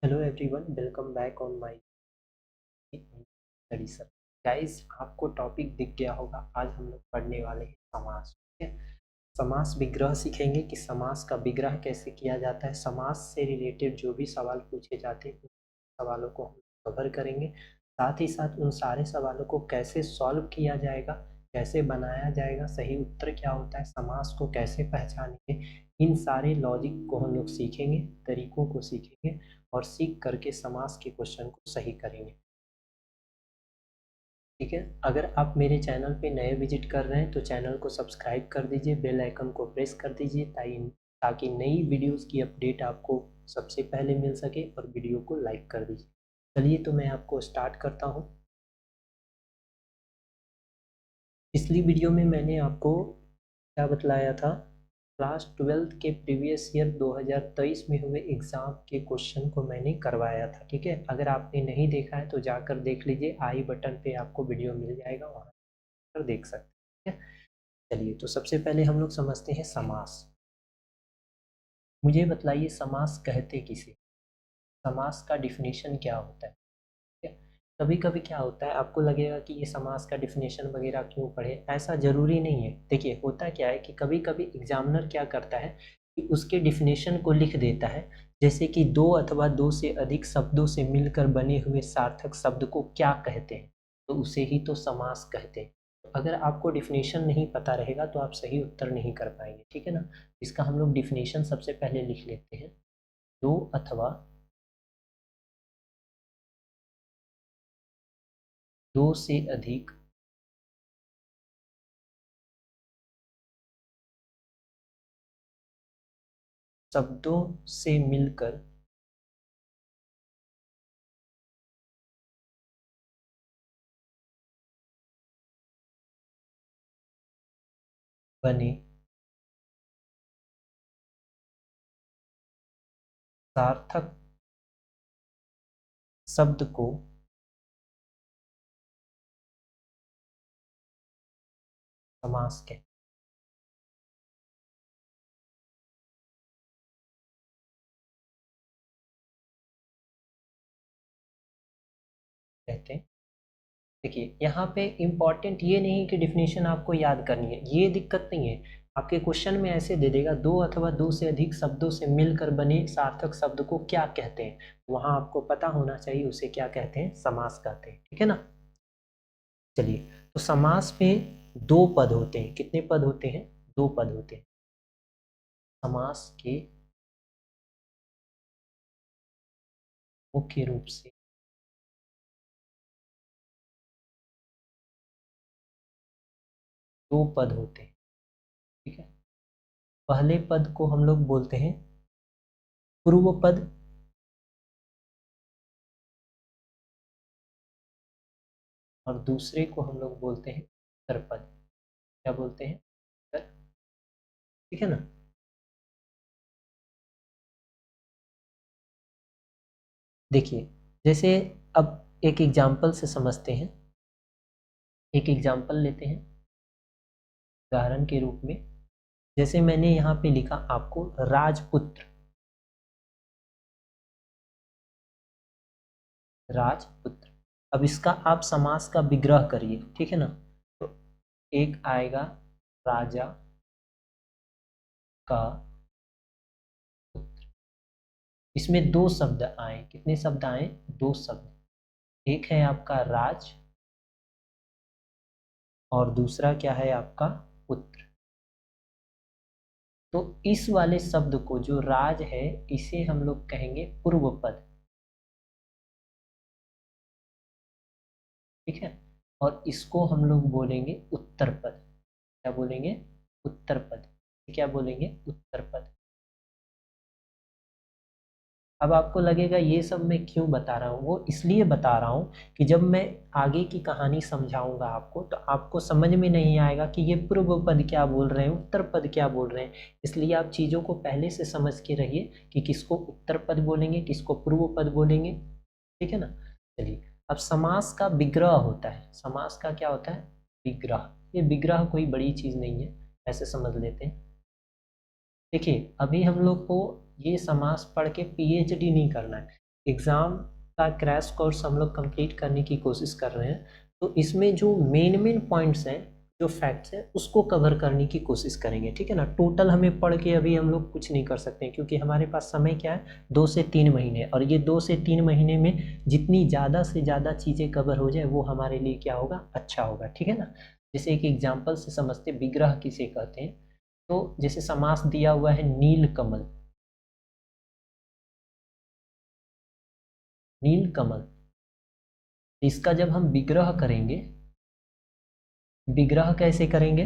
Hello everyone, welcome back on my study sir. Guys, आपको topic दिख गया होगा। आज हम लोग पढ़ने वाले हैं समास। ठीक है, समास विग्रह सीखेंगे कि समास का विग्रह कैसे किया जाता है। समास से रिलेटेड जो भी सवाल पूछे जाते हैं उन सवालों को हम कवर करेंगे। साथ ही साथ उन सारे सवालों को कैसे सॉल्व किया जाएगा, कैसे बनाया जाएगा, सही उत्तर क्या होता है, समास को कैसे पहचानेंगे, इन सारे लॉजिक को हम लोग सीखेंगे, तरीकों को सीखेंगे और सीख करके समास के क्वेश्चन को सही करेंगे। ठीक है, अगर आप मेरे चैनल पे नए विजिट कर रहे हैं तो चैनल को सब्सक्राइब कर दीजिए, बेल आइकन को प्रेस कर दीजिए ताकि नई वीडियोस की अपडेट आपको सबसे पहले मिल सके, और वीडियो को लाइक कर दीजिए। चलिए, तो मैं आपको स्टार्ट करता हूँ। पिछली वीडियो में मैंने आपको क्या बतलाया था, क्लास 12th के प्रीवियस ईयर 2023 में हुए एग्ज़ाम के क्वेश्चन को मैंने करवाया था। ठीक है, अगर आपने नहीं देखा है तो जाकर देख लीजिए, आई बटन पे आपको वीडियो मिल जाएगा, वहाँ पर देख सकते हैं। चलिए, तो सबसे पहले हम लोग समझते हैं समास। मुझे बतलाइए, समास कहते किसे, समास का डिफिनेशन क्या होता है। कभी कभी क्या होता है, आपको लगेगा कि ये समास का डिफिनेशन वगैरह क्यों पढ़े, ऐसा ज़रूरी नहीं है। देखिए, होता क्या है कि कभी कभी एग्जामिनर क्या करता है कि उसके डिफिनेशन को लिख देता है, जैसे कि दो अथवा दो से अधिक शब्दों से मिलकर बने हुए सार्थक शब्द को क्या कहते हैं, तो उसे ही तो समास कहते हैं। तो अगर आपको डिफिनेशन नहीं पता रहेगा तो आप सही उत्तर नहीं कर पाएंगे। ठीक है ना, इसका हम लोग डिफिनेशन सबसे पहले लिख लेते हैं। दो अथवा दो से अधिक शब्दों से मिलकर बने सार्थक शब्द को समास कहते हैं। देखिए, यहाँ पे इम्पॉर्टेंट ये नहीं कि डिफिनेशन आपको याद करनी है, ये दिक्कत नहीं है। आपके क्वेश्चन में ऐसे दे देगा, दो अथवा दो से अधिक शब्दों से मिलकर बने सार्थक शब्द को क्या कहते हैं, वहां आपको पता होना चाहिए उसे क्या कहते हैं, समास कहते हैं। ठीक है ना। चलिए, तो समास में दो पद होते हैं। कितने पद होते हैं? दो पद होते हैं। समास के मुख्य रूप से दो पद होते हैं। ठीक है, पहले पद को हम लोग बोलते हैं पूर्व पद, और दूसरे को हम लोग बोलते हैं उत्तर पद। क्या बोलते हैं? उत्तर। ठीक है ना। देखिए, जैसे अब एक एग्जाम्पल से समझते हैं। एक एग्जाम्पल लेते हैं उदाहरण के रूप में। जैसे मैंने यहाँ पे लिखा आपको राजपुत्र, राजपुत्र। अब इसका आप समास का विग्रह करिए। ठीक है ना। तो एक आएगा राजा का पुत्र। इसमें दो शब्द आए। कितने शब्द आए? दो शब्द। एक है आपका राज, और दूसरा क्या है आपका? पुत्र। तो इस वाले शब्द को, जो राज है, इसे हम लोग कहेंगे पूर्व पद। ठीक है, और इसको हम लोग बोलेंगे उत्तर पद। क्या बोलेंगे? उत्तर पद। क्या बोलेंगे? उत्तर पद। अब आपको लगेगा ये सब मैं क्यों बता रहा हूँ, वो इसलिए बता रहा हूँ कि जब मैं आगे की कहानी समझाऊंगा आपको, तो आपको समझ में नहीं आएगा कि ये पूर्व पद क्या बोल रहे हैं, उत्तर पद क्या बोल रहे हैं। इसलिए आप चीज़ों को पहले से समझ के रहिए कि किसको उत्तर पद बोलेंगे, किसको पूर्व पद बोलेंगे। ठीक है ना। चलिए, अब समास का विग्रह होता है। समास का क्या होता है? विग्रह। ये विग्रह कोई बड़ी चीज़ नहीं है, ऐसे समझ लेते हैं। देखिए, अभी हम लोग को ये समास पढ़ के पीएचडी नहीं करना है। एग्ज़ाम का क्रैश कोर्स हम लोग कंप्लीट करने की कोशिश कर रहे हैं, तो इसमें जो मेन मेन पॉइंट्स हैं, जो फैक्ट्स हैं, उसको कवर करने की कोशिश करेंगे, ठीक है ना। टोटल हमें पढ़ के अभी हम लोग कुछ नहीं कर सकते हैं, क्योंकि हमारे पास समय क्या है, 2 से 3 महीने, और ये 2 से 3 महीने में जितनी ज़्यादा से ज़्यादा चीज़ें कवर हो जाए वो हमारे लिए क्या होगा, अच्छा होगा, ठीक है ना। जैसे एक एग्जाम्पल से समझते, विग्रह किसे कहते हैं। तो जैसे समास दिया हुआ है नील कमल, नील कमल, इसका जब हम विग्रह करेंगे, विग्रह कैसे करेंगे,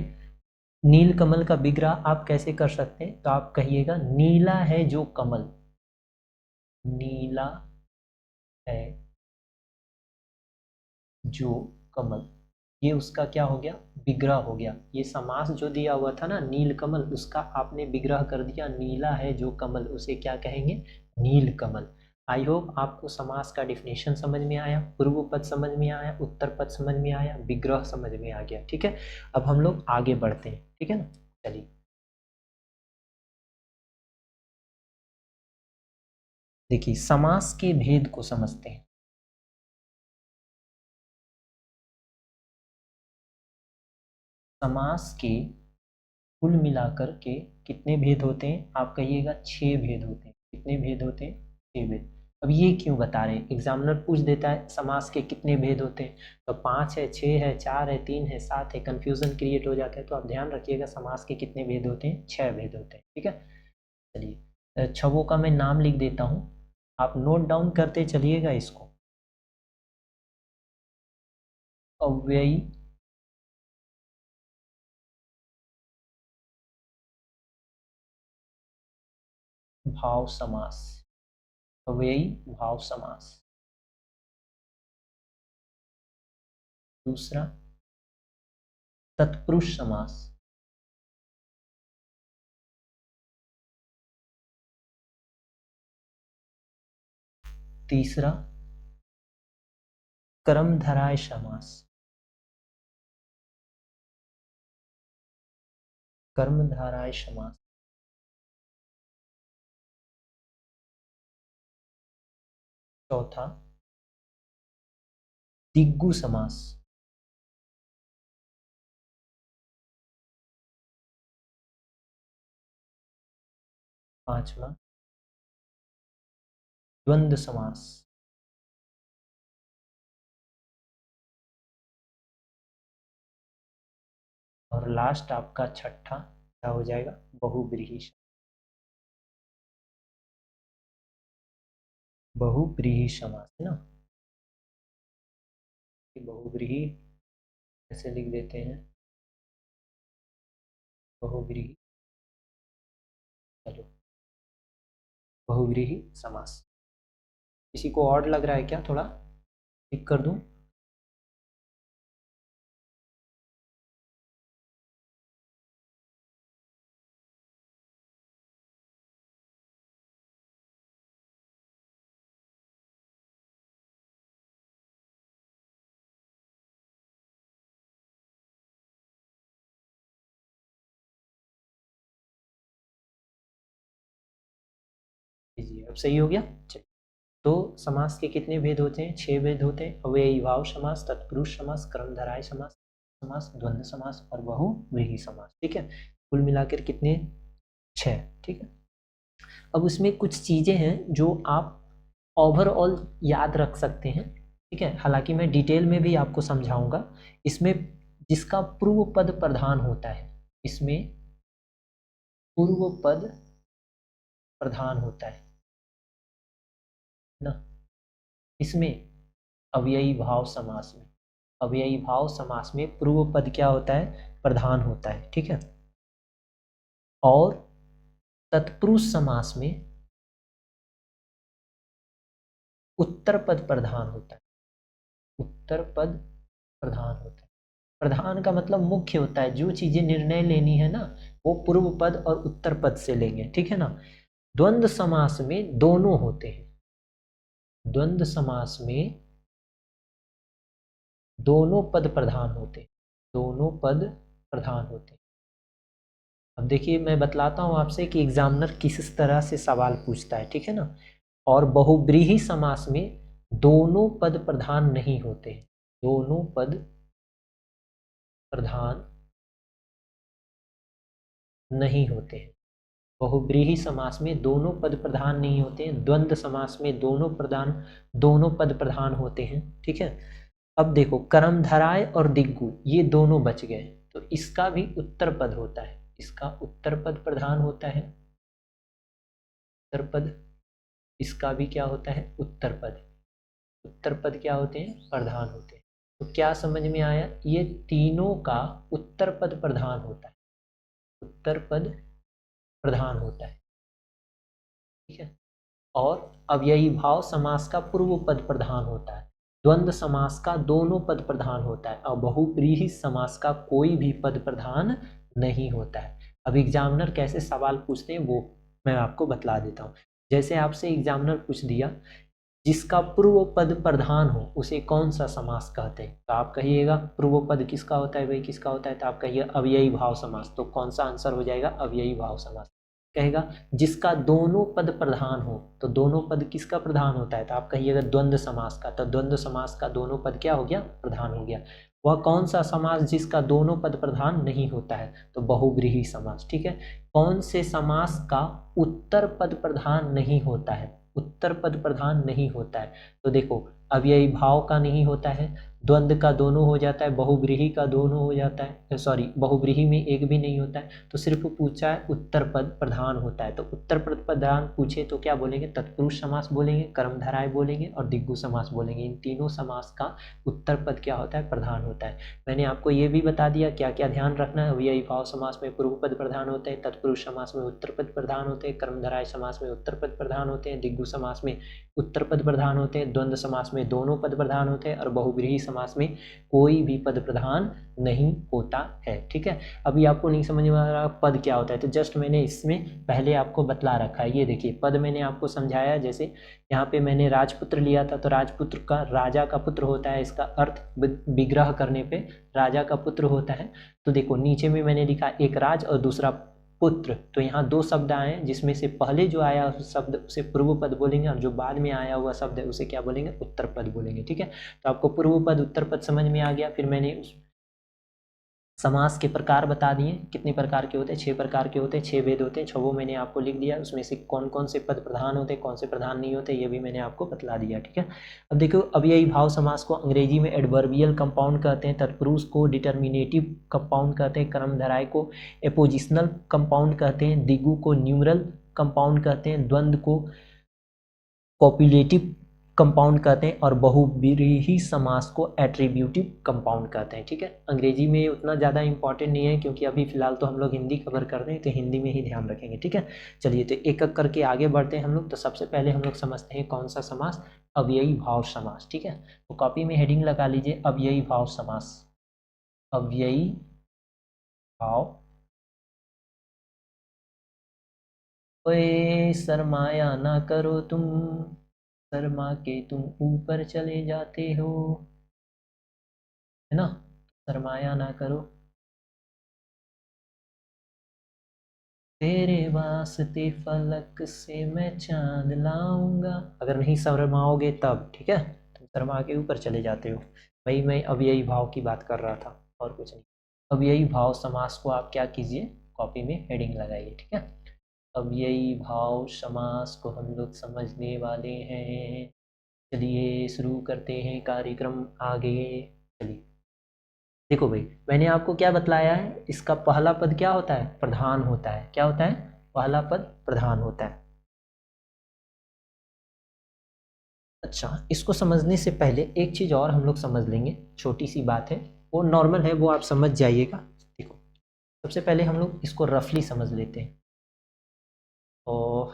नील कमल का विग्रह आप कैसे कर सकते हैं, तो आप कहिएगा नीला है जो कमल, नीला है जो कमल, ये उसका क्या हो गया, विग्रह हो गया। ये समास जो दिया हुआ था ना नील कमल, उसका आपने विग्रह कर दिया, नीला है जो कमल, उसे क्या कहेंगे, नील कमल। आई होप आपको समास का डिफिनेशन समझ में आया, पूर्व पद समझ में आया, उत्तर पद समझ में आया, विग्रह समझ में आ गया, ठीक है। अब हम लोग आगे बढ़ते हैं, ठीक है ना, चलिए। देखिए समास के भेद को समझते हैं। समास के कुल मिलाकर के कितने भेद होते हैं, आप कहिएगा 6 भेद होते हैं। कितने भेद होते हैं, 6 भेद। अब ये क्यों बता रहे हैं, एग्जामिनर पूछ देता है समास के कितने भेद होते हैं, तो 5 है, 6 है, 4 है, 3 है, 7 है, कंफ्यूजन क्रिएट हो जाता है। तो आप ध्यान रखिएगा समास के कितने भेद होते हैं, 6 भेद होते हैं, ठीक है। चलिए छवों का मैं नाम लिख देता हूँ, आप नोट डाउन करते चलिएगा इसको। अव्ययी भाव समास, अव्ययी भाव समास। दूसरा तत्पुरुष समास, तीसरा कर्मधारय समास, कर्मधारय समास। चौथा दिग्गु समास, पांचवा द्वंद्व समास, और लास्ट आपका छठा क्या हो जाएगा, बहुब्रीहि। बहुब्रीहि समास है ना, बहुब्रीहि ऐसे लिख देते हैं, बहुब्रीहि। चलो, बहुब्रीहि समास। किसी को और लग रहा है क्या, थोड़ा ठीक कर दूं। जी अब सही हो गया। चलिए, तो समास के कितने भेद होते हैं, 6 भेद होते हैं। अव्ययी भाव समास, तत्पुरुष समास, कर्मधारय समास, समास, द्वंद्व समास और बहुव्रीहि समास, ठीक है। कुल मिलाकर कितने, 6, ठीक है। अब उसमें कुछ चीजें हैं जो आप ओवरऑल याद रख सकते हैं, ठीक है। हालांकि मैं डिटेल में भी आपको समझाऊंगा। इसमें जिसका पूर्व पद प्रधान होता है, इसमें पूर्व पद प्रधान होता है ना, इसमें अव्ययी भाव समास में, अव्ययी भाव समास में पूर्व पद क्या होता है, प्रधान होता है, ठीक है। और तत्पुरुष समास में उत्तर पद प्रधान होता है, उत्तर पद प्रधान होता है। प्रधान का मतलब मुख्य होता है, जो चीजें निर्णय लेनी है ना वो पूर्व पद और उत्तर पद से लेंगे, ठीक है ना। द्वंद्व समास में दोनों होते हैं, द्वंद्व समास में दोनों पद प्रधान होते हैं, दोनों पद प्रधान होते हैं। अब देखिए मैं बतलाता हूँ आपसे कि एग्जामिनर किस तरह से सवाल पूछता है, ठीक है ना। और बहुब्रीहि समास में दोनों पद प्रधान नहीं होते हैं, दोनों पद प्रधान नहीं होते हैं। बहुब्रीहि समास में दोनों पद प्रधान नहीं होते हैं, द्वंद्व समास में दोनों पद प्रधान होते हैं। ठीक है, अब देखो कर्मधारय और दिग्गु ये दोनों बच गए, तो इसका भी उत्तर पद होता है, इसका उत्तर पद प्रधान होता है, उत्तर पद, इसका भी क्या होता है, उत्तर पद, उत्तर पद क्या होते हैं, प्रधान होते हैं। तो क्या समझ में आया, ये तीनों का उत्तर पद प्रधान होता है, उत्तर पद प्रधान होता है। ठीक है, और अव्ययी भाव समास का पूर्व पद प्रधान होता है, द्वंद्व समास का दोनों पद प्रधान होता है, और बहुब्रीहि समास का कोई भी पद प्रधान नहीं होता है। अब एग्जामिनर कैसे सवाल पूछते हैं वो मैं आपको बतला देता हूँ। जैसे आपसे एग्जामिनर पूछ दिया जिसका पूर्व पद प्रधान हो उसे कौन सा समास कहते हैं, तो आप कहिएगा पूर्व पद किसका होता है भाई, किसका होता है, तो आप कहिए अव्ययी भाव समास। तो कौन सा आंसर हो जाएगा, अव्ययी भाव समास। कहेगा जिसका दोनों पद प्रधान हो, तो दोनों पद किसका प्रधान होता है, तो आप कहिएगा द्वंद्व समास का। तो द्वंद्व समास का दोनों पद क्या हो गया, प्रधान हो गया। वह कौन सा समास जिसका दोनों पद प्रधान नहीं होता है, तो बहुब्रीहि समास। ठीक है, कौन से समास का उत्तर पद प्रधान नहीं होता है, उत्तर पद प्रधान नहीं होता है, तो देखो अव्ययी भाव का नहीं होता है, द्वंद्व का दोनों हो जाता है, बहुब्रीहि का दोनों हो जाता है, सॉरी बहुब्रीहि में एक भी नहीं होता है, तो सिर्फ पूछा है उत्तर पद प्रधान होता है। तो उत्तर पद प्रधान पूछे तो क्या बोलेंगे, तत्पुरुष समास बोलेंगे, कर्मधारय बोलेंगे और दिग्गु समास बोलेंगे। इन तीनों समास का उत्तर पद क्या होता है, प्रधान होता है। मैंने आपको ये भी बता दिया क्या क्या ध्यान रखना है, अव्ययी भाव समास में पूर्व पद प्रधान होते हैं, तत्पुरुष समास में उत्तर पद प्रधान होते हैं, कर्मधारय समास में उत्तर पद प्रधान होते हैं, दिग्गु समास में उत्तर पद प्रधान होते हैं, द्वंद्व समास में दोनों पद प्रधान होते हैं, और बहुब्रीहि समास में कोई भी पद प्रधान नहीं होता है। ठीक है, अभी आपको नहीं समझ में आ रहा पद क्या होता है, तो जस्ट मैंने इसमें पहले आपको बतला रखा है। ये देखिए पद मैंने आपको समझाया, जैसे यहाँ पे मैंने राजपुत्र लिया था, तो राजपुत्र का राजा का पुत्र होता है, इसका अर्थ विग्रह करने पे राजा का पुत्र होता है। तो देखो नीचे में मैंने लिखा एक राज और दूसरा पुत्र, तो यहाँ दो शब्द आए हैं, जिसमें से पहले जो आया शब्द उसे पूर्व पद बोलेंगे, और जो बाद में आया हुआ शब्द है उसे क्या बोलेंगे, उत्तर पद बोलेंगे। ठीक है, तो आपको पूर्व पद उत्तर पद समझ में आ गया। फिर मैंने उस समास के प्रकार बता दिए, कितने प्रकार के होते हैं, 6 प्रकार के होते हैं, 6 भेद होते हैं, 6 मैंने आपको लिख दिया, उसमें से कौन कौन से पद प्रधान होते हैं, कौन से प्रधान नहीं होते, ये भी मैंने आपको बतला दिया। ठीक है, अब देखो अव्ययी भाव समास को अंग्रेजी में एडवर्बियल कंपाउंड कहते हैं, तत्पुरुष को डिटर्मिनेटिव कंपाउंड कहते हैं, कर्मधारय को एपोजिशनल कंपाउंड कहते हैं, दिग्गु को न्यूमरल कंपाउंड कहते हैं, द्वंद्व को कॉपुलेटिव कंपाउंड कहते हैं, और बहुब्रीहि समास को एट्रीब्यूटिव कंपाउंड कहते हैं। ठीक है, अंग्रेजी में उतना ज़्यादा इंपॉर्टेंट नहीं है, क्योंकि अभी फिलहाल तो हम लोग हिंदी कवर कर रहे हैं, तो हिंदी में ही ध्यान रखेंगे। ठीक है, चलिए तो एक एक करके आगे बढ़ते हैं हम लोग। तो सबसे पहले हम लोग समझते हैं कौन सा समास, अव्ययी भाव समास। ठीक है, तो कॉपी में हेडिंग लगा लीजिए अव्ययी भाव समास, अव्ययी भाव। ओए शर्माया ना करो तुम, शर्मा के तुम ऊपर चले जाते हो, है ना, शर्माया ना करो। तेरे वास्ते फलक से मैं चांद लाऊंगा, अगर नहीं शर्माओगे तब। ठीक है, तुम शर्मा के ऊपर चले जाते हो। भाई मैं अव्ययी भाव की बात कर रहा था और कुछ नहीं। अव्ययी भाव समास को आप क्या कीजिए, कॉपी में हेडिंग लगाइए। ठीक है, अव्ययी भाव समास को हम लोग समझने वाले हैं। चलिए शुरू करते हैं कार्यक्रम आगे। चलिए देखो भाई मैंने आपको क्या बतलाया है, इसका पहला पद क्या होता है, प्रधान होता है। क्या होता है, पहला पद प्रधान होता है। अच्छा, इसको समझने से पहले एक चीज और हम लोग समझ लेंगे, छोटी सी बात है, वो नॉर्मल है, वो आप समझ जाइएगा। देखो सबसे पहले हम लोग इसको रफली समझ लेते हैं। तो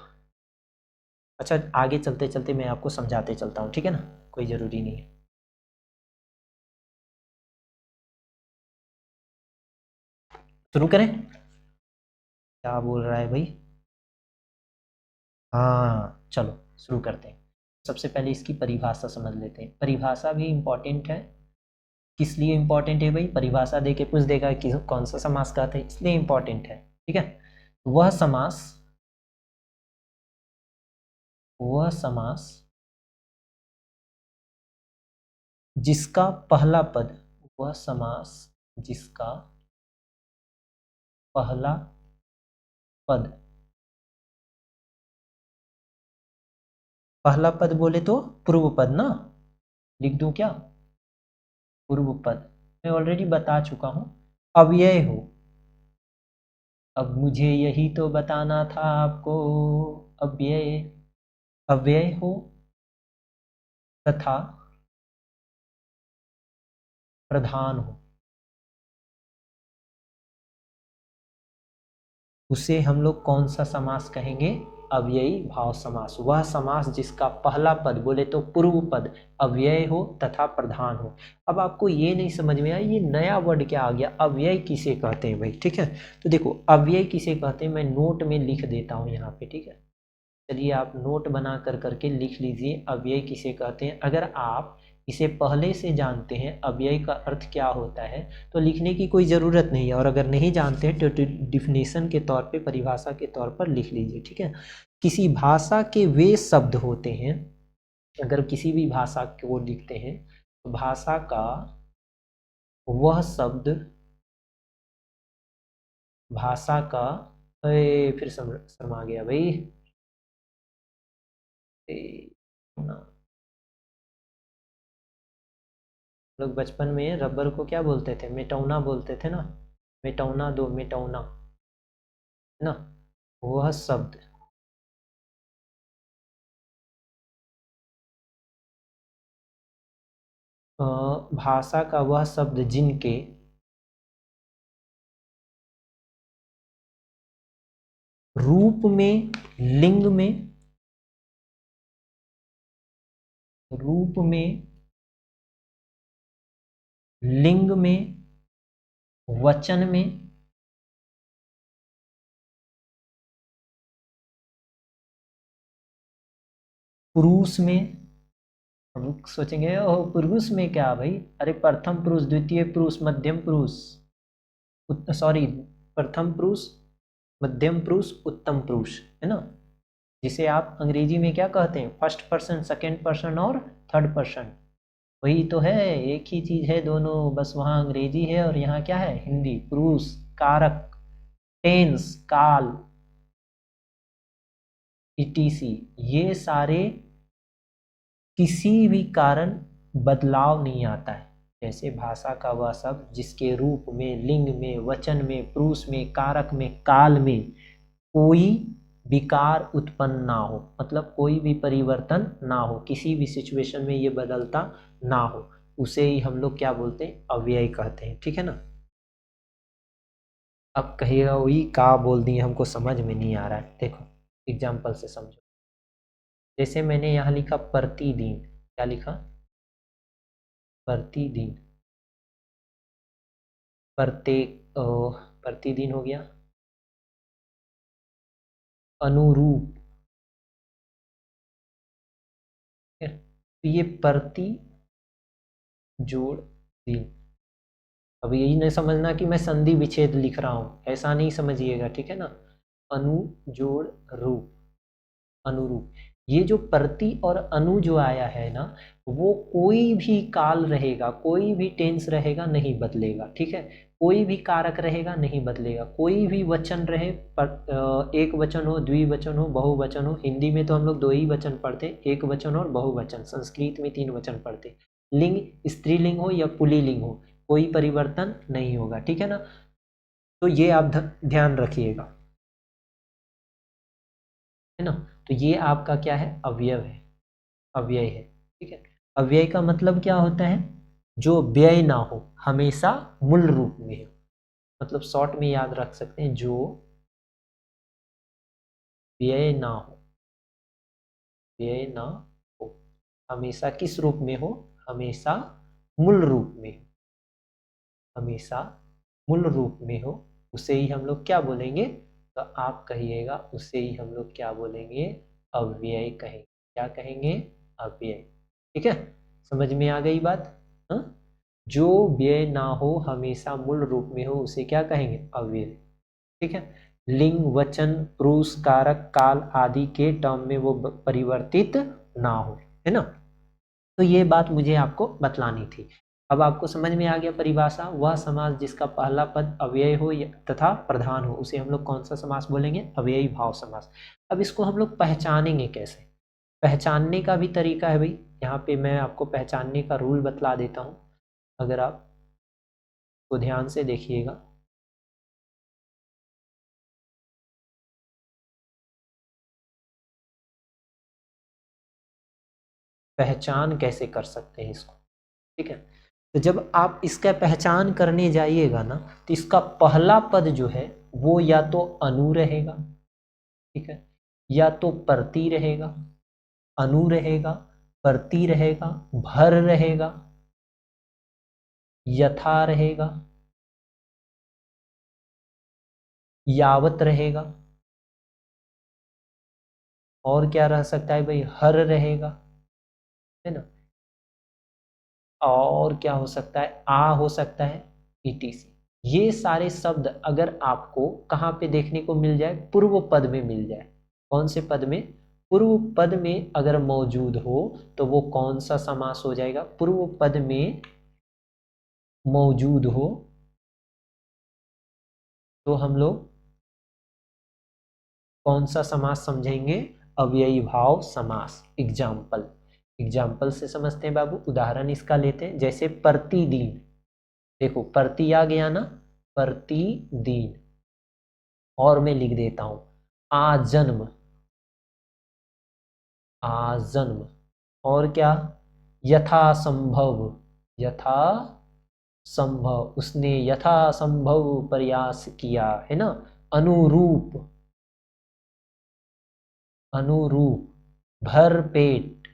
अच्छा आगे चलते चलते मैं आपको समझाते चलता हूँ, ठीक है ना, कोई ज़रूरी नहीं है। शुरू करें, क्या बोल रहा है भाई, हाँ चलो शुरू करते हैं। सबसे पहले इसकी परिभाषा समझ लेते हैं। परिभाषा भी इम्पॉर्टेंट है। किस लिए इम्पॉर्टेंट है भाई, परिभाषा दे के पूछ देगा कि कौन सा समास कहते हैं, इसलिए इम्पॉर्टेंट है। ठीक है, वह समास वह समास जिसका पहला पद, वह समास जिसका पहला पद, पहला पद बोले तो पूर्व पद ना, लिख दूं क्या? पूर्व पद मैं ऑलरेडी बता चुका हूं। अव्यय हो, अब मुझे यही तो बताना था आपको। अव्यय, अव्यय हो तथा प्रधान हो, उसे हम लोग कौन सा समास कहेंगे? अव्ययी भाव समास। वह समास जिसका पहला पद बोले तो पूर्व पद अव्यय हो तथा प्रधान हो। अब आपको ये नहीं समझ में आया ये नया वर्ड क्या आ गया, अव्यय किसे कहते हैं भाई? ठीक है, तो देखो अव्यय किसे कहते हैं मैं नोट में लिख देता हूँ यहाँ पे। ठीक है, चलिए आप नोट बना कर करके लिख लीजिए अव्यय किसे कहते हैं। अगर आप इसे पहले से जानते हैं अव्यय का अर्थ क्या होता है तो लिखने की कोई ज़रूरत नहीं है, और अगर नहीं जानते हैं तो डिफिनेशन के तौर पे, परिभाषा के तौर पर लिख लीजिए। ठीक है, किसी भाषा के वे शब्द होते हैं, अगर किसी भी भाषा को लिखते हैं तो भाषा का वह शब्द, भाषा का फिर शर्मा गया भाई। ना, लोग बचपन में रबर को क्या बोलते थे? मिटौना बोलते थे ना, मिटौना दो, मिटौना, है ना? वह शब्द, भाषा का वह शब्द जिनके रूप में, लिंग में, रूप में, लिंग में, वचन में, पुरुष में, अब सोचेंगे ओह पुरुष में क्या भाई? अरे प्रथम पुरुष, द्वितीय पुरुष, मध्यम पुरुष, सॉरी, प्रथम पुरुष, मध्यम पुरुष, उत्तम पुरुष, है ना? जिसे आप अंग्रेजी में क्या कहते हैं? फर्स्ट पर्सन, सेकंड पर्सन और थर्ड पर्सन। वही तो है, एक ही चीज है दोनों, बस वहाँ अंग्रेजी है और यहाँ क्या है? हिंदी। पुरुष, कारक, टेंस, काल, ईटीसी, ये सारे किसी भी कारण बदलाव नहीं आता है। जैसे भाषा का वह शब्द जिसके रूप में, लिंग में, वचन में, पुरुष में, कारक में, काल में कोई विकार उत्पन्न ना हो, मतलब कोई भी परिवर्तन ना हो, किसी भी सिचुएशन में ये बदलता ना हो, उसे ही हम लोग क्या बोलते हैं? अव्यय कहते हैं। ठीक है ना? अब कहिएगा वही का बोल दिए, हमको समझ में नहीं आ रहा है। देखो एग्जाम्पल से समझो, जैसे मैंने यहाँ लिखा प्रतिदिन, क्या लिखा? प्रतिदिन, प्रत्येक, प्रतिदिन हो गया। अनुरूप, ठीक है? तो ये प्रति जोड़ दिन, अब यही नहीं समझना कि मैं संधि विच्छेद लिख रहा हूँ, ऐसा नहीं समझिएगा। ठीक है ना? अनु जोड़ रूप, अनुरूप, ये जो प्रति और अनु जो आया है ना, वो कोई भी काल रहेगा, कोई भी टेंस रहेगा नहीं बदलेगा। ठीक है, कोई भी कारक रहेगा नहीं बदलेगा, कोई भी वचन रहे, एक वचन हो, द्विवचन हो, बहुवचन हो। हिंदी में तो हम लोग दो ही वचन पढ़ते, एक वचन और बहुवचन। संस्कृत में तीन वचन पढ़ते। लिंग स्त्रीलिंग हो या पुल्लिंग हो, कोई परिवर्तन नहीं होगा। ठीक है ना? तो ये आप ध्यान रखिएगा, है ना? तो ये आपका क्या है? अवयव है, अव्यय है। ठीक है, अव्यय का मतलब क्या होता है? जो व्यय ना हो, हमेशा मूल रूप में हो। मतलब शॉर्ट में याद रख सकते हैं, जो व्यय ना हो, व्यय ना हो, हमेशा किस रूप में हो? हमेशा मूल रूप में, हमेशा मूल रूप में हो, उसे ही हम लोग क्या बोलेंगे? तो आप कहिएगा उसे ही हम लोग क्या बोलेंगे? अव्यय कहेंगे। क्या कहेंगे? अव्यय। ठीक है, समझ में आ गई बात? हाँ, जो व्यय ना हो, हमेशा मूल रूप में हो, उसे क्या कहेंगे? अव्यय। ठीक है, लिंग, वचन, पुरुष, कारक, काल आदि के टर्म में वो परिवर्तित ना हो, है ना। तो ये बात मुझे आपको बतलानी थी। अब आपको समझ में आ गया परिभाषा। वह समास जिसका पहला पद अव्यय हो तथा प्रधान हो उसे हम लोग कौन सा समास बोलेंगे? अव्ययी भाव समास। अब इसको हम लोग पहचानेंगे कैसे? पहचानने का भी तरीका है भाई। यहाँ पे मैं आपको पहचानने का रूल बतला देता हूँ, अगर आप को ध्यान से देखिएगा। पहचान कैसे कर सकते हैं इसको, ठीक है। तो जब आप इसका पहचान करने जाइएगा ना, तो इसका पहला पद जो है वो या तो अनु रहेगा, ठीक है, या तो परती रहेगा, अनु रहेगा, परती रहेगा, भर रहेगा, यथा रहेगा, यावत रहेगा, और क्या रह सकता है भाई? हर रहेगा, है ना। और क्या हो सकता है? आ हो सकता है, etc। ये सारे शब्द अगर आपको कहाँ पे देखने को मिल जाए? पूर्व पद में मिल जाए। कौन से पद में? पूर्व पद में अगर मौजूद हो तो वो कौन सा समास हो जाएगा? पूर्व पद में मौजूद हो तो हम लोग कौन सा समास समझेंगे? अव्ययी भाव समास। एग्जाम्पल से समझते हैं बाबू। उदाहरण इसका लेते हैं, जैसे प्रतिदिन। देखो प्रति आ गया ना, प्रतिदिन। और मैं लिख देता हूं आजन्म, आजन्म। और क्या? यथासंभव, यथा संभव, उसने यथा संभव प्रयास किया, है ना। अनुरूप, अनुरूप, भर पेट,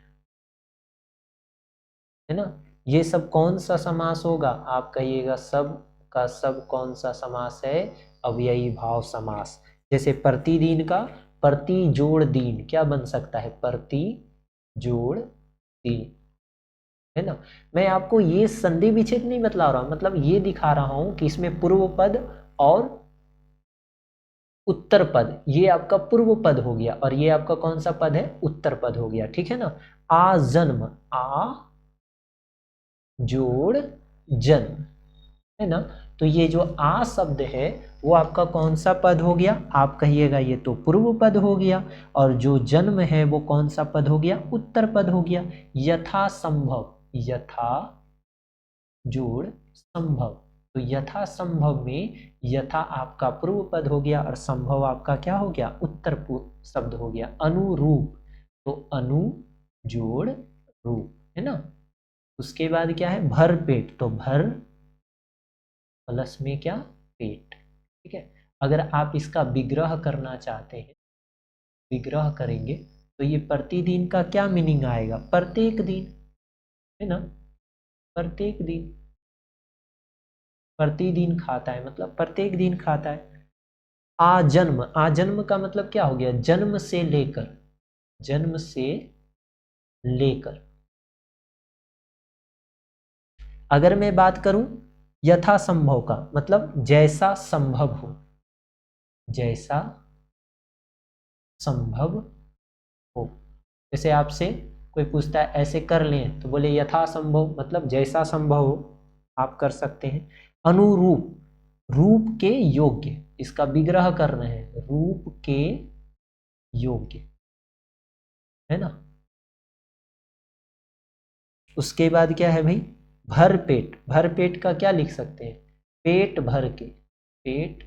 है ना। ये सब कौन सा समास होगा? आप कहिएगा सब का सब कौन सा समास है? अव्ययी भाव समास। जैसे प्रतिदिन का प्रति जोड़ दिन क्या बन सकता है? प्रति जोड़ दिन, है ना। मैं आपको ये संधि विच्छेद नहीं बतला रहा हूं, मतलब ये दिखा रहा हूं कि इसमें पूर्व पद और उत्तर पद, ये आपका पूर्व पद हो गया और ये आपका कौन सा पद है? उत्तर पद हो गया, ठीक है ना। आ जन्म, आ जोड़ जन्म, है ना। तो ये जो आ शब्द है वो आपका कौन सा पद हो गया? आप कहिएगा ये तो पूर्व पद हो गया। और जो जन्म है वो कौन सा पद हो गया? उत्तर पद हो गया। यथा संभव, यथा जोड़ संभव। तो यथा संभव में यथा आपका पूर्व पद हो गया और संभव आपका क्या हो गया? उत्तर शब्द हो गया। अनुरूप, तो अनु जोड़ रूप, है ना। उसके बाद क्या है? भर पेट, तो भर प्लस में क्या? पेट, ठीक है। अगर आप इसका विग्रह करना चाहते हैं, विग्रह करेंगे तो ये प्रतिदिन का क्या मीनिंग आएगा? प्रत्येक दिन, है ना। प्रत्येक दिन, प्रतिदिन खाता है मतलब प्रत्येक दिन खाता है। आजन्म, आजन्म का मतलब क्या हो गया? जन्म से लेकर, जन्म से लेकर। अगर मैं बात करूं यथा संभव का मतलब जैसा संभव हो, जैसा संभव हो। जैसे आपसे कोई पूछता है ऐसे कर लें तो बोले यथा संभव, मतलब जैसा संभव हो आप कर सकते हैं। अनुरूप, रूप के योग्य, इसका विग्रह कर रहे हैं, रूप के योग्य, है ना। उसके बाद क्या है भाई? भर पेट, भर पेट का क्या लिख सकते हैं? पेट भर के, पेट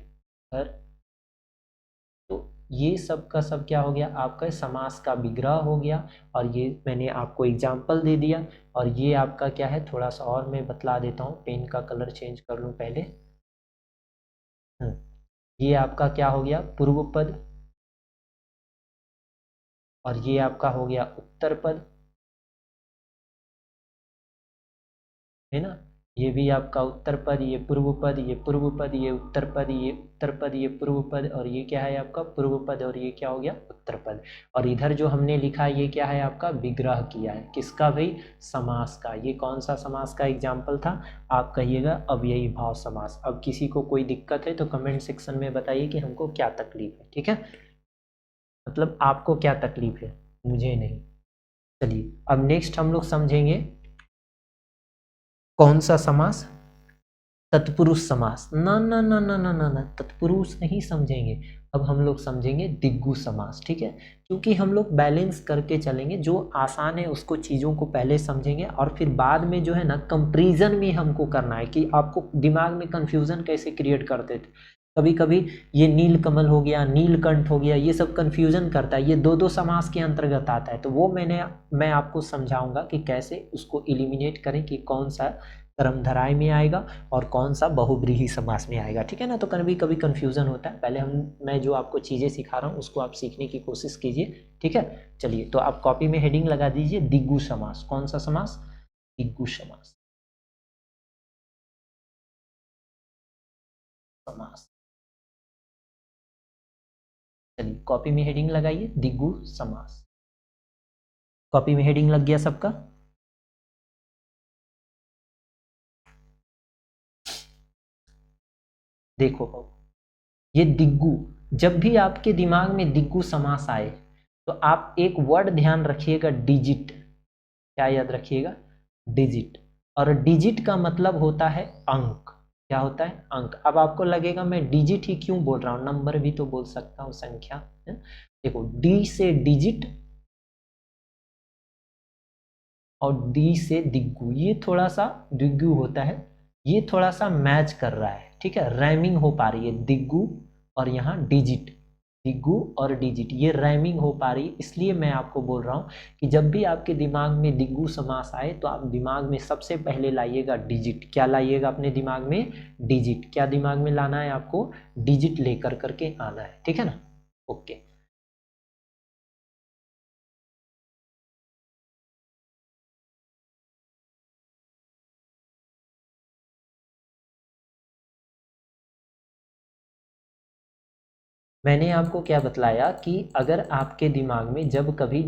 भर। तो ये सब का सब क्या हो गया? आपका समास का विग्रह हो गया। और ये मैंने आपको एग्जाम्पल दे दिया। और ये आपका क्या है? थोड़ा सा और मैं बतला देता हूँ, पेन का कलर चेंज कर लूँ पहले। ये आपका क्या हो गया? पूर्व पद। और ये आपका हो गया उत्तर पद, है ना। ये भी आपका उत्तर पद, ये पूर्व पद, ये पूर्व पद, ये उत्तर पद, ये उत्तर पद, ये पूर्व पद, और ये क्या है आपका पूर्व पद, और ये क्या हो गया उत्तर पद। और इधर जो हमने लिखा ये क्या है आपका विग्रह किया है, किसका भाई, समास का। ये कौन सा समास का एग्जाम्पल था, आप कहिएगा अव्ययी भाव समास। अब किसी को कोई दिक्कत है तो कमेंट सेक्शन में बताइए कि हमको क्या तकलीफ है, ठीक है, मतलब आपको क्या तकलीफ है, मुझे नहीं। चलिए अब नेक्स्ट हम लोग समझेंगे कौन सा समास, तत्पुरुष समास। ना ना ना ना ना ना ना, तत्पुरुष नहीं समझेंगे, अब हम लोग समझेंगे दिग्गु समास, ठीक है। क्योंकि हम लोग बैलेंस करके चलेंगे, जो आसान है उसको चीज़ों को पहले समझेंगे और फिर बाद में जो है ना कंपैरिजन में हमको करना है कि आपको दिमाग में कंफ्यूजन कैसे क्रिएट करते थे। कभी कभी ये नीलकमल हो गया, नीलकंठ हो गया, ये सब कंफ्यूजन करता है, ये दो दो समास के अंतर्गत आता है, तो वो मैं आपको समझाऊंगा कि कैसे उसको एलिमिनेट करें कि कौन सा कर्मधारय में आएगा और कौन सा बहुब्रीहि समास में आएगा, ठीक है ना। तो कभी कभी कंफ्यूजन होता है, पहले मैं जो आपको चीज़ें सिखा रहा हूँ उसको आप सीखने की कोशिश कीजिए, ठीक है। चलिए तो आप कॉपी में हेडिंग लगा दीजिए दिग्गु समास। कौन सा समास, दिग्गु समास, समास। चलिए कॉपी में हेडिंग लगाइए दिग्गु समास। कॉपी में हेडिंग लग गया सबका। देखो ये दिग्गु, जब भी आपके दिमाग में दिग्गु समास आए तो आप एक वर्ड ध्यान रखिएगा, डिजिट। क्या याद रखिएगा, डिजिट। और डिजिट का मतलब होता है अंक। क्या होता है, अंक। अब आपको लगेगा मैं डिजिट ही क्यों बोल रहा हूँ, नंबर भी तो बोल सकता हूँ, संख्या है? देखो डी से डिजिट और डी से दिग्गु, ये थोड़ा सा दिग्गु होता है, ये थोड़ा सा मैच कर रहा है, ठीक है, रैमिंग हो पा रही है दिग्गु और यहाँ डिजिट, दिग्गु और डिजिट ये रैमिंग हो पा रही है। इसलिए मैं आपको बोल रहा हूँ कि जब भी आपके दिमाग में दिग्गु समास आए तो आप दिमाग में सबसे पहले लाइएगा डिजिट। क्या लाइएगा अपने दिमाग में, डिजिट। क्या दिमाग में लाना है आपको, डिजिट लेकर करके आना है, ठीक है ना। ओके मैंने आपको क्या बतलाया कि अगर आपके दिमाग में जब कभी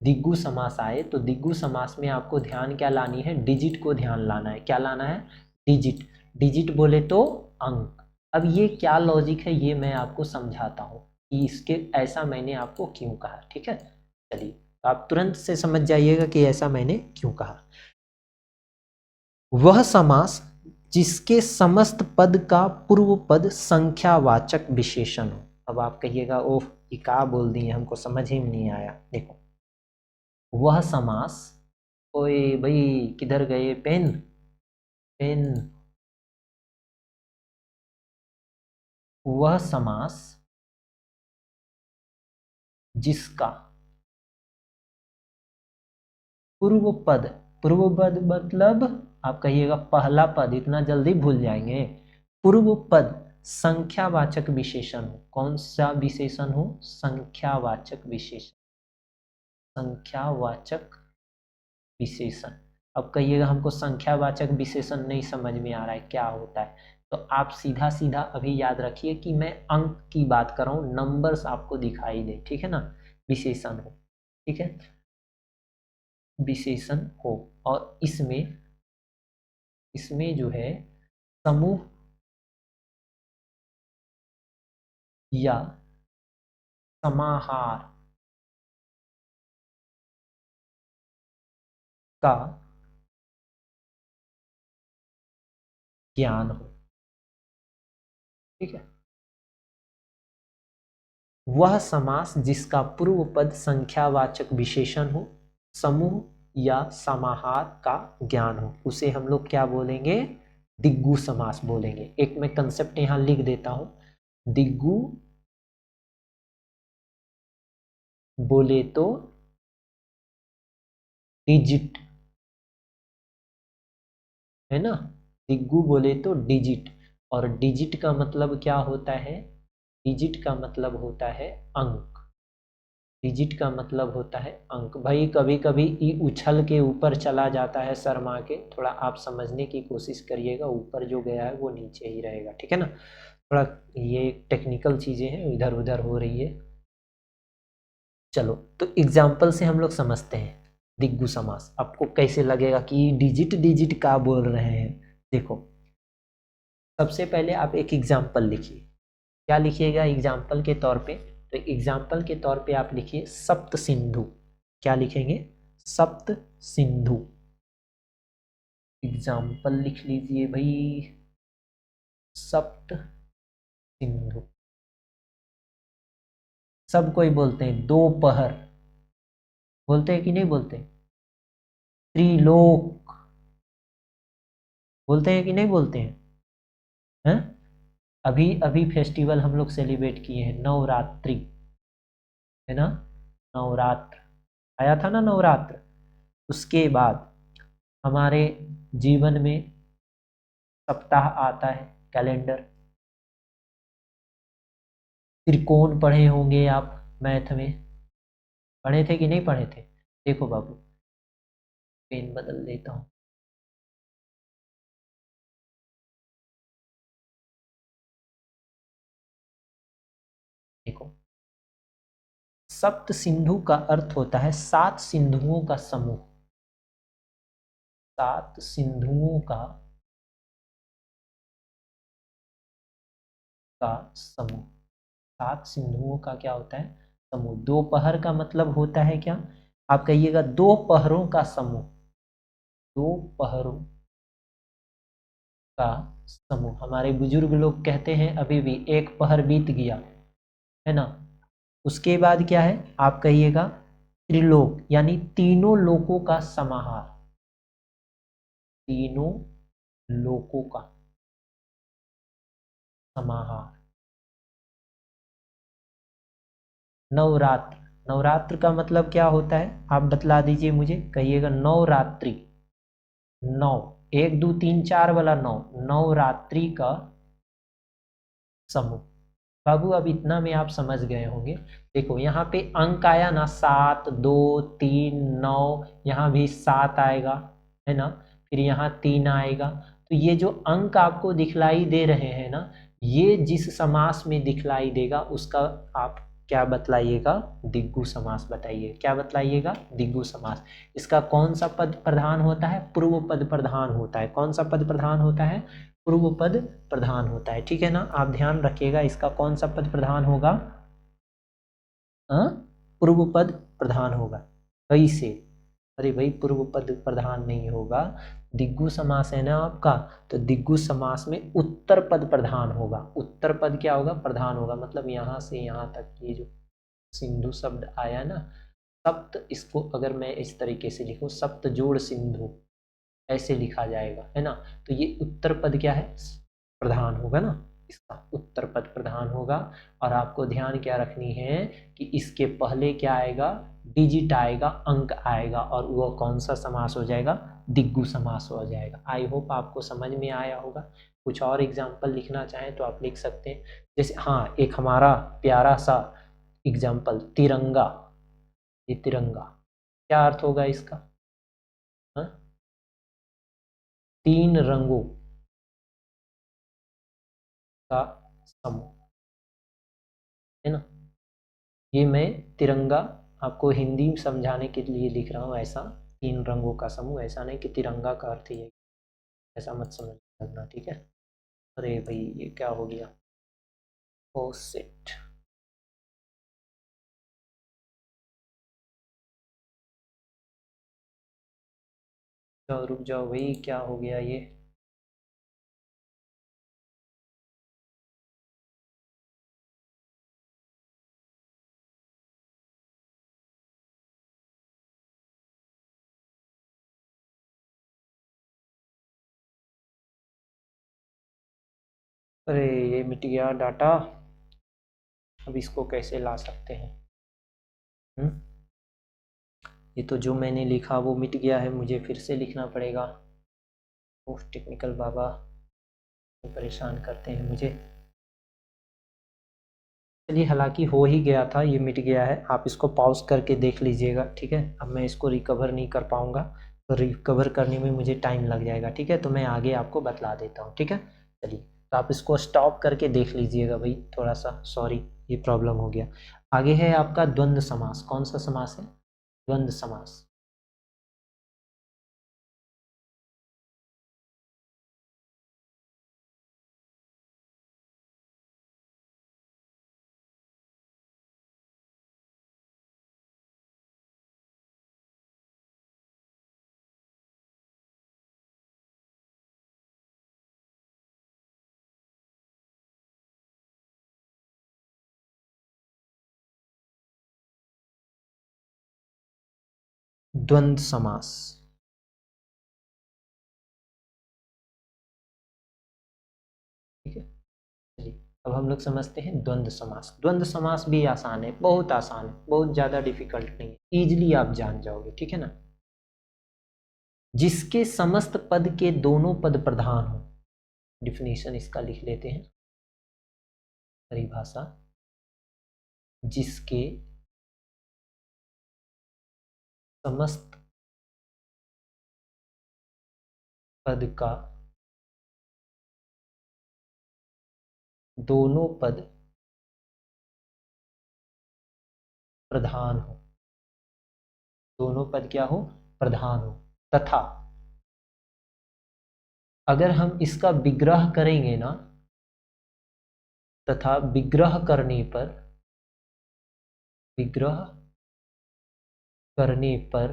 दिग्गु समास आए तो दिग्गु समास में आपको ध्यान क्या लानी है, डिजिट को ध्यान लाना है। क्या लाना है, डिजिट। डिजिट बोले तो अंक। अब ये क्या लॉजिक है ये मैं आपको समझाता हूँ कि इसके ऐसा मैंने आपको क्यों कहा, ठीक है। चलिए तो आप तुरंत से समझ जाइएगा कि ऐसा मैंने क्यों कहा। वह समास जिसके समस्त पद का पूर्व पद संख्यावाचक विशेषण हो। अब आप कहिएगा ओह ये क्या बोल दिए, हमको समझ ही में नहीं आया। देखो वह समास, ओए भाई किधर गए पेन, पेन। वह समास जिसका पूर्व पद, पूर्व पद मतलब आप कहिएगा पहला पद, इतना जल्दी भूल जाएंगे। पूर्व पद संख्यावाचक विशेषण हो। कौन सा विशेषण हो, संख्यावाचक विशेषण, संख्यावाचक विशेषण। अब कहिएगा हमको संख्यावाचक विशेषण नहीं समझ में आ रहा है क्या होता है, तो आप सीधा सीधा अभी याद रखिए कि मैं अंक की बात कर रहा हूँ, नंबर्स आपको दिखाई दे, ठीक है ना, विशेषण हो, ठीक है, विशेषण हो। और इसमें इसमें जो है समूह या समाहार का ज्ञान हो, ठीक है। वह समास जिसका पूर्व पद संख्यावाचक विशेषण हो, समूह या समाहार का ज्ञान हो, उसे हम लोग क्या बोलेंगे, दिग्गु समास बोलेंगे। एक मैं कंसेप्ट यहां लिख देता हूं, दिग्गु बोले तो डिजिट, है ना, दिग्गु बोले तो डिजिट। और डिजिट का मतलब क्या होता है, डिजिट का मतलब होता है अंक, डिजिट का मतलब होता है अंक। भाई कभी कभी ई उछल के ऊपर चला जाता है शर्मा के, थोड़ा आप समझने की कोशिश करिएगा, ऊपर जो गया है वो नीचे ही रहेगा, ठीक है ना। थोड़ा ये टेक्निकल चीज़ें हैं, इधर उधर हो रही है। चलो तो एग्जाम्पल से हम लोग समझते हैं दिग्गु समास, आपको कैसे लगेगा कि डिजिट डिजिट का बोल रहे हैं। देखो सबसे पहले आप एक एग्जाम्पल लिखिए। क्या लिखिएगा एग्जाम्पल के तौर पे? तो एग्जाम्पल के तौर पे आप लिखिए सप्त सिंधु। क्या लिखेंगे? सप्त सिंधु। एग्जाम्पल लिख लीजिए भाई, सप्त सिंधु। सब कोई बोलते हैं दोपहर, बोलते हैं कि नहीं बोलते? त्रिलोक बोलते हैं कि नहीं बोलते हैं? अभी अभी फेस्टिवल हम लोग सेलिब्रेट किए हैं, नवरात्रि, है ना। नवरात्र आया था ना, नवरात्र। उसके बाद हमारे जीवन में सप्ताह आता है, कैलेंडर। त्रिकोण पढ़े होंगे आप मैथ में, पढ़े थे कि नहीं पढ़े थे? देखो बाबू, पेन बदल देता हूँ। देखो सप्त सिंधु का अर्थ होता है 7 सिंधुओं का समूह। 7 सिंधुओं का समूह। 7 सिंधुओं का क्या होता है? समूह। दोपहर का मतलब होता है क्या? आप कहिएगा दो पहरों का समूह। दो पहरों का समूह। हमारे बुजुर्ग लोग कहते हैं अभी भी, एक पहर बीत गया, है ना। उसके बाद क्या है? आप कहिएगा त्रिलोक, यानी तीनों लोकों का समाहार। तीनों लोकों का समाहार। नवरात्र। नवरात्र का मतलब क्या होता है? आप बतला दीजिए मुझे, कहिएगा नवरात्रि। नौ, 1 2 3 4 वाला नौ, नवरात्रि का समूह। बाबू अब इतना में आप समझ गए होंगे। देखो यहाँ पे अंक आया ना, 7 2 3 9, यहाँ भी 7 आएगा, है ना। फिर यहाँ 3 आएगा। तो ये जो अंक आपको दिखलाई दे रहे हैं ना, ये जिस समास में दिखलाई देगा उसका आप क्या बतलाइएगा? दिग्गु समास बताइए। क्या बतलाइएगा? दिग्गु समास। इसका कौन सा पद प्रधान होता है? पूर्व पद प्रधान होता है। कौन सा पद प्रधान होता है? पूर्व पद प्रधान होता है, ठीक है ना। आप ध्यान रखिएगा, इसका कौन सा पद प्रधान होगा? पूर्व पद प्रधान होगा। कैसे? अरे भाई पूर्व पद प्रधान नहीं होगा, दिग्गु समास है ना आपका, तो दिग्गु समास में उत्तर पद प्रधान होगा। उत्तर पद क्या होगा? प्रधान होगा। मतलब यहाँ से यहाँ तक ये जो सिंधु शब्द आया ना, सप्त, इसको अगर मैं इस तरीके से लिखूं, सप्त जोड़ सिंधु, ऐसे लिखा जाएगा, है ना। तो ये उत्तर पद क्या है? प्रधान होगा ना, इसका उत्तर पद प्रधान होगा। और आपको ध्यान क्या रखनी है कि इसके पहले क्या आएगा? डिजिट आएगा, अंक आएगा, और वो कौन सा समास हो जाएगा? दिग्गु समास हो जाएगा। आई होप आपको समझ में आया होगा। कुछ और एग्जाम्पल लिखना चाहें तो आप लिख सकते हैं। जैसे हाँ, एक हमारा प्यारा सा एग्जाम्पल, तिरंगा। ये तिरंगा क्या अर्थ होगा इसका? हाँ? 3 रंगों का समूह, है ना। ये मैं तिरंगा आपको हिंदी में समझाने के लिए लिख रहा हूँ ऐसा। 3 रंगों का समूह, ऐसा नहीं कि तिरंगा का अर्थ ही है, ऐसा मत समझना, ठीक है। अरे भाई ये क्या हो गया? Oh shit. जाओ रुक जाओ भाई, क्या हो गया ये? अरे ये मिट गया डाटा, अब इसको कैसे ला सकते हैं? हम्म, ये तो जो मैंने लिखा वो मिट गया है, मुझे फिर से लिखना पड़ेगा। ओह टेक्निकल बाबा, परेशान करते हैं मुझे। चलिए, हालांकि हो ही गया था, ये मिट गया है, आप इसको पॉज करके देख लीजिएगा, ठीक है। अब मैं इसको रिकवर नहीं कर पाऊंगा, तो रिकवर करने में मुझे टाइम लग जाएगा, ठीक है। तो मैं आगे आपको बतला देता हूँ, ठीक है। चलिए, तो आप इसको स्टॉप करके देख लीजिएगा भाई, थोड़ा सा सॉरी ये प्रॉब्लम हो गया। आगे है आपका द्वंद्व समास। कौन सा समास है? द्वंद्व समास। द्वंद्व समास, ठीक है। चलिए, अब हम लोग समझते हैं द्वंद्व समास। द्वंद्व समास भी आसान है, बहुत आसान है, बहुत ज़्यादा डिफिकल्ट नहीं है, इजीली आप जान जाओगे, ठीक है ना। जिसके समस्त पद के दोनों पद प्रधान हो। डिफिनेशन इसका लिख लेते हैं, परिभाषा। जिसके समस्त पद का दोनों पद प्रधान हो। दोनों पद क्या हो? प्रधान हो। तथा अगर हम इसका विग्रह करेंगे ना, तथा विग्रह करने पर, विग्रह करने पर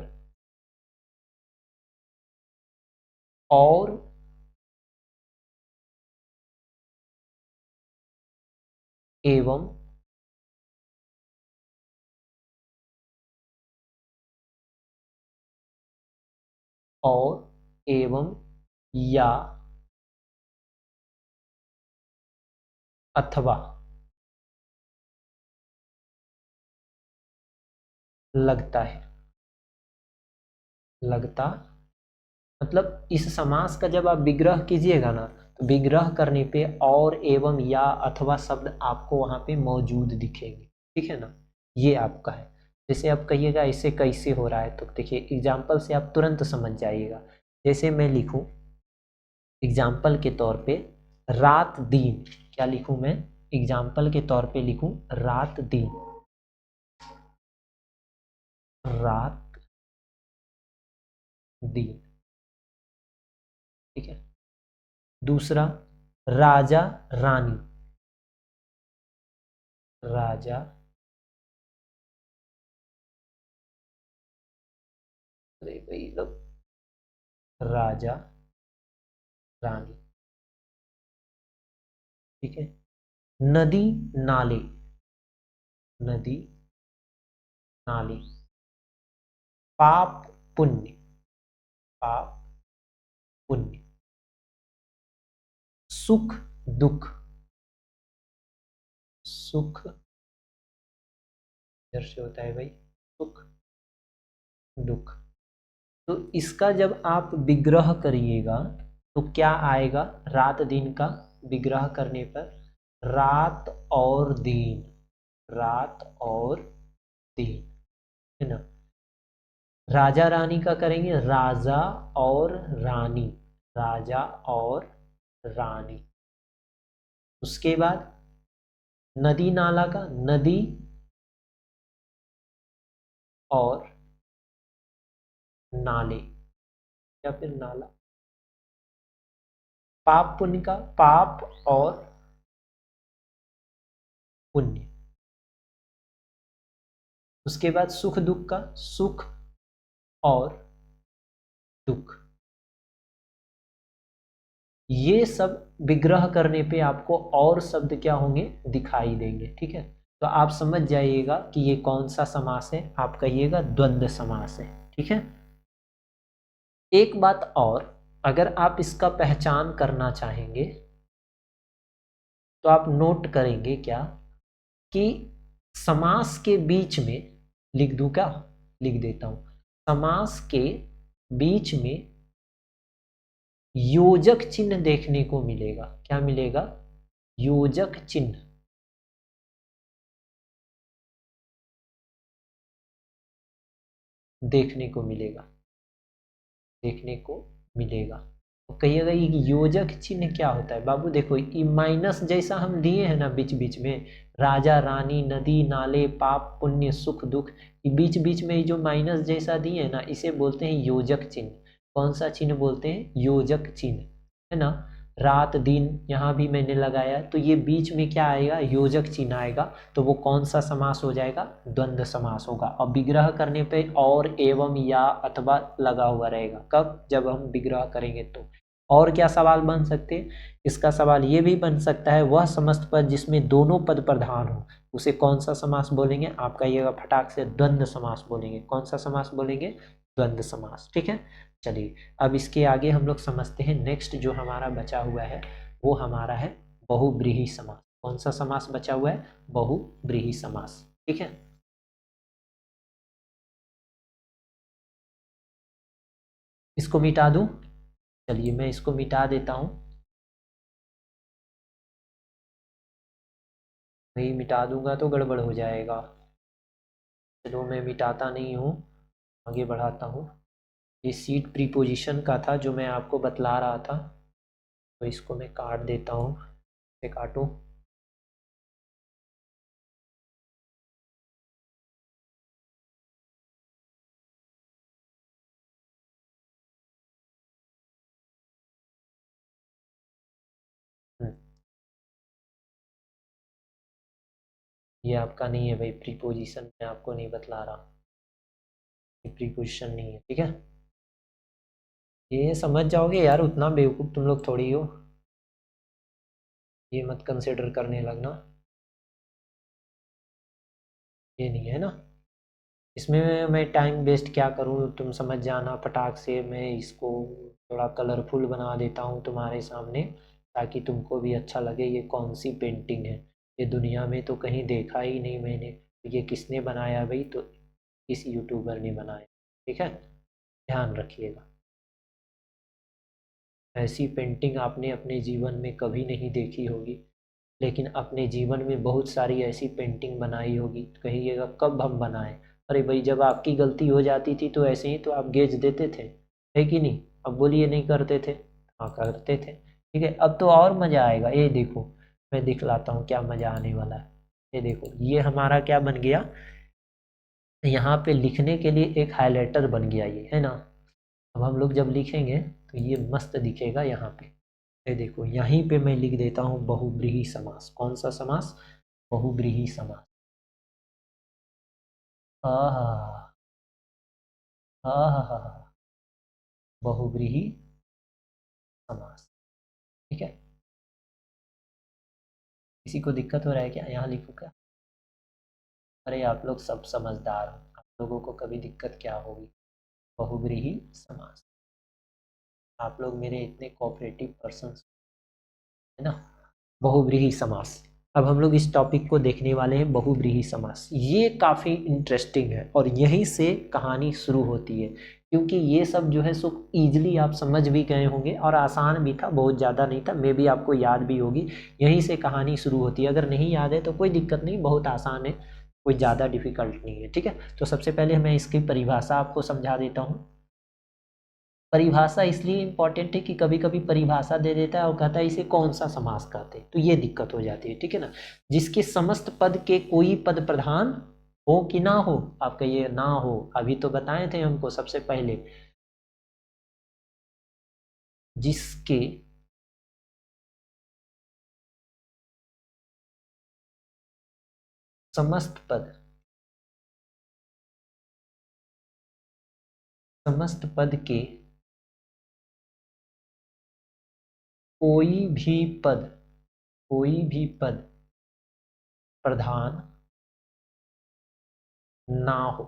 और एवं और एवं या अथवा लगता है। लगता मतलब इस समास का जब आप विग्रह कीजिएगा ना, तो विग्रह करने पे और एवं या अथवा शब्द आपको वहां पे मौजूद दिखेंगे, ठीक है ना। ये आपका है। जैसे आप कहिएगा इसे कैसे हो रहा है, तो देखिए एग्जाम्पल से आप तुरंत समझ जाइएगा। जैसे मैं लिखूं एग्जाम्पल के तौर पे रात दिन, क्या लिखूं मैं? एग्जाम्पल के तौर पे लिखूं रात दिन। रात दिन, ठीक है। दूसरा राजा रानी। राजा, अरे भाई लोग, राजा रानी, ठीक है। नदी नाले। नदी नाले। पाप पुण्य। पाप पुण्य। सुख दुख। सुख इधर से होता है भाई, सुख दुख। तो इसका जब आप विग्रह करिएगा तो क्या आएगा? रात दिन का विग्रह करने पर रात और दिन। रात और दिन, है ना। राजा रानी का करेंगे राजा और रानी। राजा और रानी। उसके बाद नदी नाला का नदी और नाले, या फिर नाला। पाप पुण्य का पाप और पुण्य। उसके बाद सुख दुख का सुख और दुख। ये सब विग्रह करने पे आपको और शब्द क्या होंगे? दिखाई देंगे, ठीक है। तो आप समझ जाइएगा कि ये कौन सा समास है। आप कहिएगा द्वंद्व समास है, ठीक है। एक बात और, अगर आप इसका पहचान करना चाहेंगे तो आप नोट करेंगे क्या कि समास के बीच में, लिख दूं क्या? लिख देता हूं। समास के बीच में योजक चिन्ह देखने को मिलेगा। क्या मिलेगा? योजक चिन्ह। देखने को मिलेगा, देखने को मिलेगा। तो कहिएगा ये योजक चिन्ह क्या होता है बाबू? देखो ये माइनस जैसा हम दिए हैं ना बीच बीच में, राजा रानी नदी नाले पाप पुण्य सुख दुख, ये बीच बीच में ये जो माइनस जैसा दिए हैं ना, इसे बोलते हैं योजक चिन्ह। कौन सा चिन्ह बोलते हैं? योजक चिन्ह, है ना। रात दिन यहाँ भी मैंने लगाया, तो ये बीच में क्या आएगा? योजक चिन्ह आएगा। तो वो कौन सा समास हो जाएगा? द्वंद्व समास होगा। और विग्रह करने पे और एवं या अथवा लगा हुआ रहेगा। कब? जब हम विग्रह करेंगे तो। और क्या सवाल बन सकते हैं? इसका सवाल ये भी बन सकता है, वह समस्त पद जिसमें दोनों पद प्रधान हो उसे कौन सा समास बोलेंगे? आप कहिएगा फटाक से द्वंद्व समास बोलेंगे। कौन सा समास बोलेंगे? द्वंद्व समास। ठीक है, चलिए अब इसके आगे हम लोग समझते हैं। नेक्स्ट जो हमारा बचा हुआ है वो हमारा है बहुव्रीहि समास। कौन सा समास बचा हुआ है? बहुव्रीहि समास। ठीक है, इसको मिटा दूं? चलिए मैं इसको मिटा देता हूं। नहीं मिटा दूंगा तो गड़बड़ हो जाएगा। चलो मैं मिटाता नहीं हूँ, आगे बढ़ाता हूँ। ये सीट प्रीपोजिशन का था जो मैं आपको बतला रहा था, तो इसको मैं काट देता हूँ। इसे काटूं। हम्म, ये आपका नहीं है भाई प्रीपोजिशन, मैं आपको नहीं बतला रहा, ये प्रीपोजिशन नहीं है। ठीक है, ये समझ जाओगे यार, उतना बेवकूफ़ तुम लोग थोड़ी हो, ये मत कंसिडर करने लगना। ये नहीं है ना, इसमें मैं टाइम वेस्ट क्या करूँ, तुम समझ जाना फटाक से। मैं इसको थोड़ा कलरफुल बना देता हूँ तुम्हारे सामने, ताकि तुमको भी अच्छा लगे। ये कौन सी पेंटिंग है? ये दुनिया में तो कहीं देखा ही नहीं मैंने। तो ये किसने बनाया भाई? तो इस यूट्यूबर ने बनाया। ठीक है, ध्यान रखिएगा। ऐसी पेंटिंग आपने अपने जीवन में कभी नहीं देखी होगी, लेकिन अपने जीवन में बहुत सारी ऐसी पेंटिंग बनाई होगी। कहिएगा कब हम बनाए? अरे भाई जब आपकी गलती हो जाती थी तो ऐसे ही तो आप गेज देते थे, है कि नहीं? अब बोलिए नहीं करते थे? हाँ करते थे। ठीक है, अब तो और मज़ा आएगा। ये देखो मैं दिखलाता हूँ क्या मज़ा आने वाला है। ये देखो ये हमारा क्या बन गया, यहाँ पे लिखने के लिए एक हाइलाइटर बन गया ये, है ना। अब हम लोग जब लिखेंगे तो ये मस्त दिखेगा यहाँ पे। ये देखो यहीं पे मैं लिख देता हूँ बहुव्रीहि समास। कौन सा समास? बहुव्रीहि समास। आहा, आहा, बहुव्रीहि समास। ठीक है, किसी को दिक्कत हो रहा है क्या? यहाँ लिखो क्या? अरे आप लोग सब समझदार हो, आप लोगों को कभी दिक्कत क्या होगी? बहुव्रीहि समास। आप लोग मेरे इतने कोऑपरेटिव पर्सन, है ना। बहुव्रीहि समास। अब हम लोग इस टॉपिक को देखने वाले हैं, बहुव्रीहि समास। ये काफ़ी इंटरेस्टिंग है और यहीं से कहानी शुरू होती है, क्योंकि ये सब जो है सो ईजिली आप समझ भी गए होंगे और आसान भी था, बहुत ज़्यादा नहीं था। मे भी आपको याद भी होगी। यहीं से कहानी शुरू होती है। अगर नहीं याद है तो कोई दिक्कत नहीं, बहुत आसान है, कोई ज़्यादा डिफिकल्ट नहीं है। ठीक है, तो सबसे पहले मैं इसकी परिभाषा आपको समझा देता हूँ। परिभाषा इसलिए इम्पोर्टेंट है कि कभी कभी परिभाषा दे देता है और कहता है इसे कौन सा समास कहते हैं, तो ये दिक्कत हो जाती है। ठीक है ना, जिसके समस्त पद के कोई पद प्रधान हो कि ना हो। आप कहिए ना हो, अभी तो बताए थे हमको सबसे पहले, जिसके समस्त पद, समस्त पद के कोई भी पद, कोई भी पद प्रधान ना हो।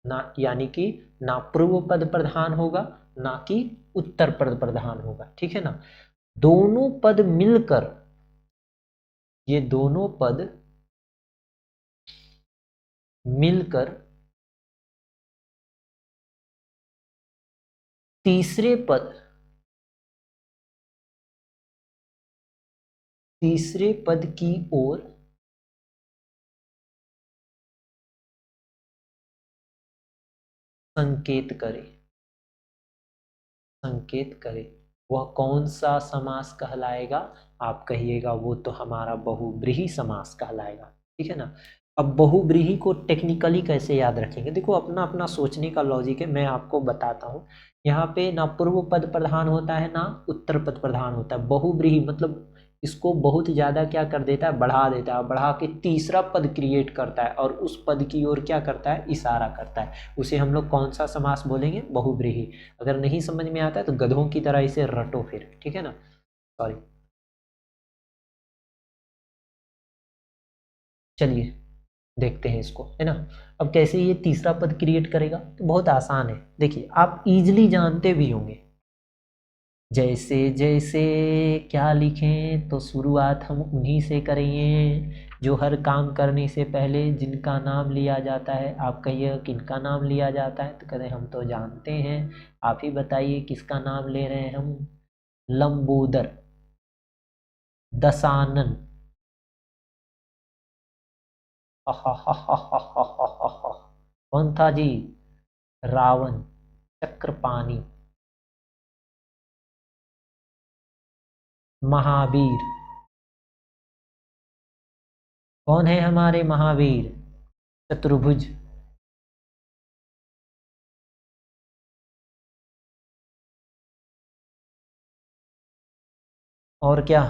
ना यानी कि ना पूर्व पद प्रधान होगा, ना कि उत्तर पद प्रधान होगा। ठीक है ना, दोनों पद मिलकर, ये दोनों पद मिलकर तीसरे पद, तीसरे पद की ओर संकेत करे, संकेत करे, वह कौन सा समास कहलाएगा? आप कहिएगा वो तो हमारा बहुब्रीहि समास कहलाएगा। ठीक है ना। अब बहुब्रीहि को टेक्निकली कैसे याद रखेंगे? देखो अपना अपना सोचने का लॉजिक है, मैं आपको बताता हूँ। यहाँ पे ना पूर्व पद प्रधान होता है ना उत्तर पद प्रधान होता है। बहुब्रीहि मतलब इसको बहुत ज़्यादा क्या कर देता है, बढ़ा देता है, बढ़ा के तीसरा पद क्रिएट करता है और उस पद की ओर क्या करता है, इशारा करता है। उसे हम लोग कौन सा समास बोलेंगे? बहुब्रीहि। अगर नहीं समझ में आता है तो गधों की तरह इसे रटो फिर, ठीक है ना। सॉरी, चलिए देखते हैं इसको, है ना। अब कैसे ये तीसरा पद क्रिएट करेगा? तो बहुत आसान है, देखिए आप इजीली जानते भी होंगे। जैसे जैसे क्या लिखें तो शुरुआत हम उन्हीं से करेंगे जो हर काम करने से पहले जिनका नाम लिया जाता है। आप कहिए किनका नाम लिया जाता है? तो कहते हैं हम तो जानते हैं, आप ही बताइए किसका नाम ले रहे हैं हम? लंबोदर, दशानन, कौन था जी? रावण, चक्रपाणी, महावीर। कौन है हमारे महावीर? चतुर्भुज, और क्या?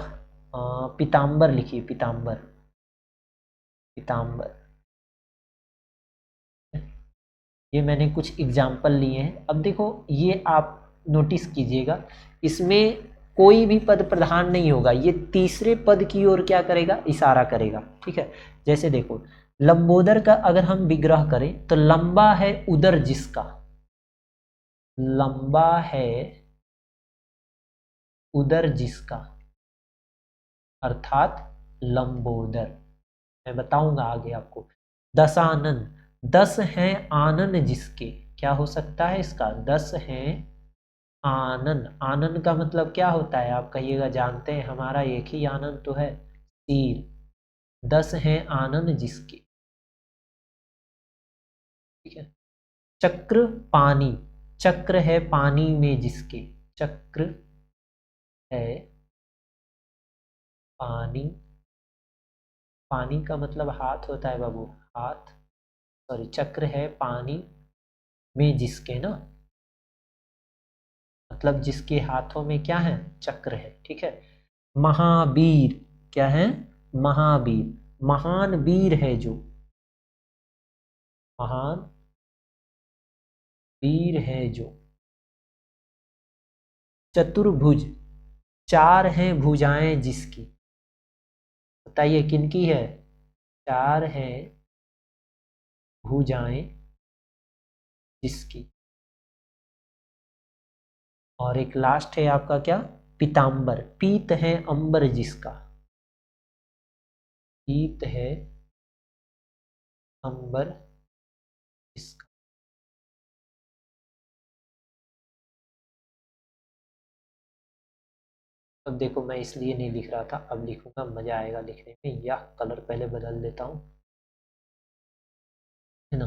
पीताम्बर लिखिए, पीताम्बर, पीताम्बर। ये मैंने कुछ एग्जाम्पल लिए हैं। अब देखो ये आप नोटिस कीजिएगा, इसमें कोई भी पद प्रधान नहीं होगा, ये तीसरे पद की ओर क्या करेगा, इशारा करेगा। ठीक है। जैसे देखो लंबोदर का अगर हम विग्रह करें तो लंबा है उदर जिसका, लंबा है उदर जिसका, अर्थात लंबोदर। मैं बताऊंगा आगे आपको। दशानन, 10 हैं आनन जिसके, क्या हो सकता है इसका? 10 हैं आनन। आनन का मतलब क्या होता है? आप कहिएगा जानते हैं, हमारा एक ही आनन तो है, तीर। 10 हैं आनन जिसके। ठीक है। चक्र पानी, चक्र है पानी में जिसके, चक्र है पानी, पानी का मतलब हाथ होता है बाबू, हाथ। सॉरी, चक्र है पानी में जिसके ना, मतलब जिसके हाथों में क्या है? चक्र है। ठीक है। महावीर, क्या है? महावीर, महान वीर है जो, महान वीर है जो। चतुर्भुज, 4 हैं भुजाएं जिसकी, बताइए किनकी है? 4 हैं भुजाएं जिसकी। और एक लास्ट है आपका क्या? पीताम्बर, पीत है अंबर जिसका, पीत है अंबर जिसका। अब देखो मैं इसलिए नहीं लिख रहा था, अब लिखूंगा, मजा आएगा लिखने में। या कलर पहले बदल देता हूँ, है ना।